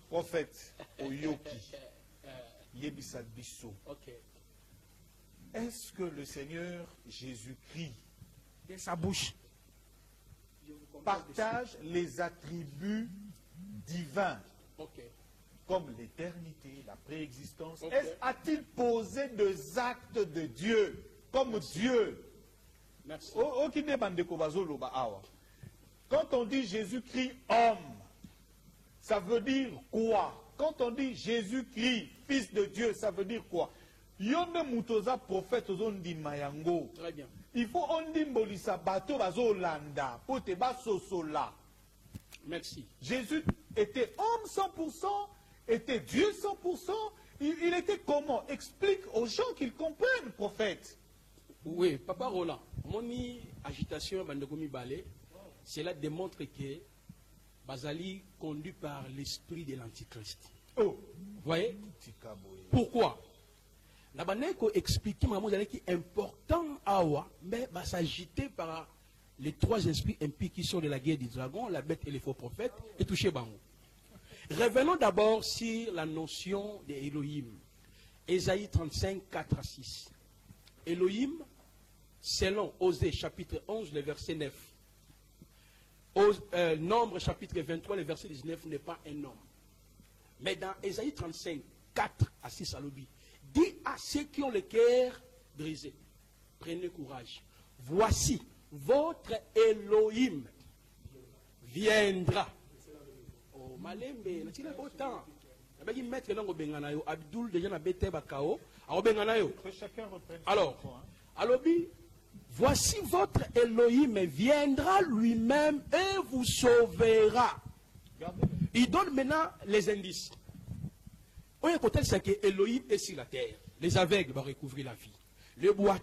Prophète, Oyoki, Yebisa Bisso. Est-ce que le Seigneur Jésus-Christ, De sa bouche, partage les attributs divins, comme l'éternité, la préexistence? A-t-il posé des actes de Dieu, comme Dieu? Merci. Quand on dit Jésus-Christ homme, ça veut dire quoi? Quand on dit Jésus-Christ, fils de Dieu, ça veut dire quoi? Yonde mutoza prophète ozondi mayango. Très bien. Il faut on dit bolisa bato bazo landa pote basosola. Merci. Jésus était homme 100%, était Dieu 100%. Il était comment? Explique aux gens qu'ils comprennent, prophète. Oui, Papa Roland, mon agitation bandekomi balé, cela démontre que Bazali conduit par l'esprit de l'Antichrist. Oh, vous voyez? Pourquoi? La bandeco explique qui est important awa, mais s'agiter par les trois esprits impies qui sont de la guerre du dragon, la bête et les faux prophètes, et toucher Bango. Revenons d'abord sur la notion d'Elohim. Ésaïe 35, 4 à 6. Elohim, selon Osée chapitre 11, le verset 9. Nombre chapitre 23, le verset 19 n'est pas un homme. Mais dans Ésaïe 35, 4 à 6 à l'obi, dit à ceux qui ont le cœur brisé, prenez courage. Voici, votre Elohim viendra. Oh, Malembe, n'a-t-il pas autant? Abdul déjà n'a bête bakao. Alors, alobi, voici votre Elohim viendra lui-même et vous sauvera. Il donne maintenant les indices. On est content, c'est que Elohim est sur la terre. Les aveugles vont recouvrir la vie. Le bois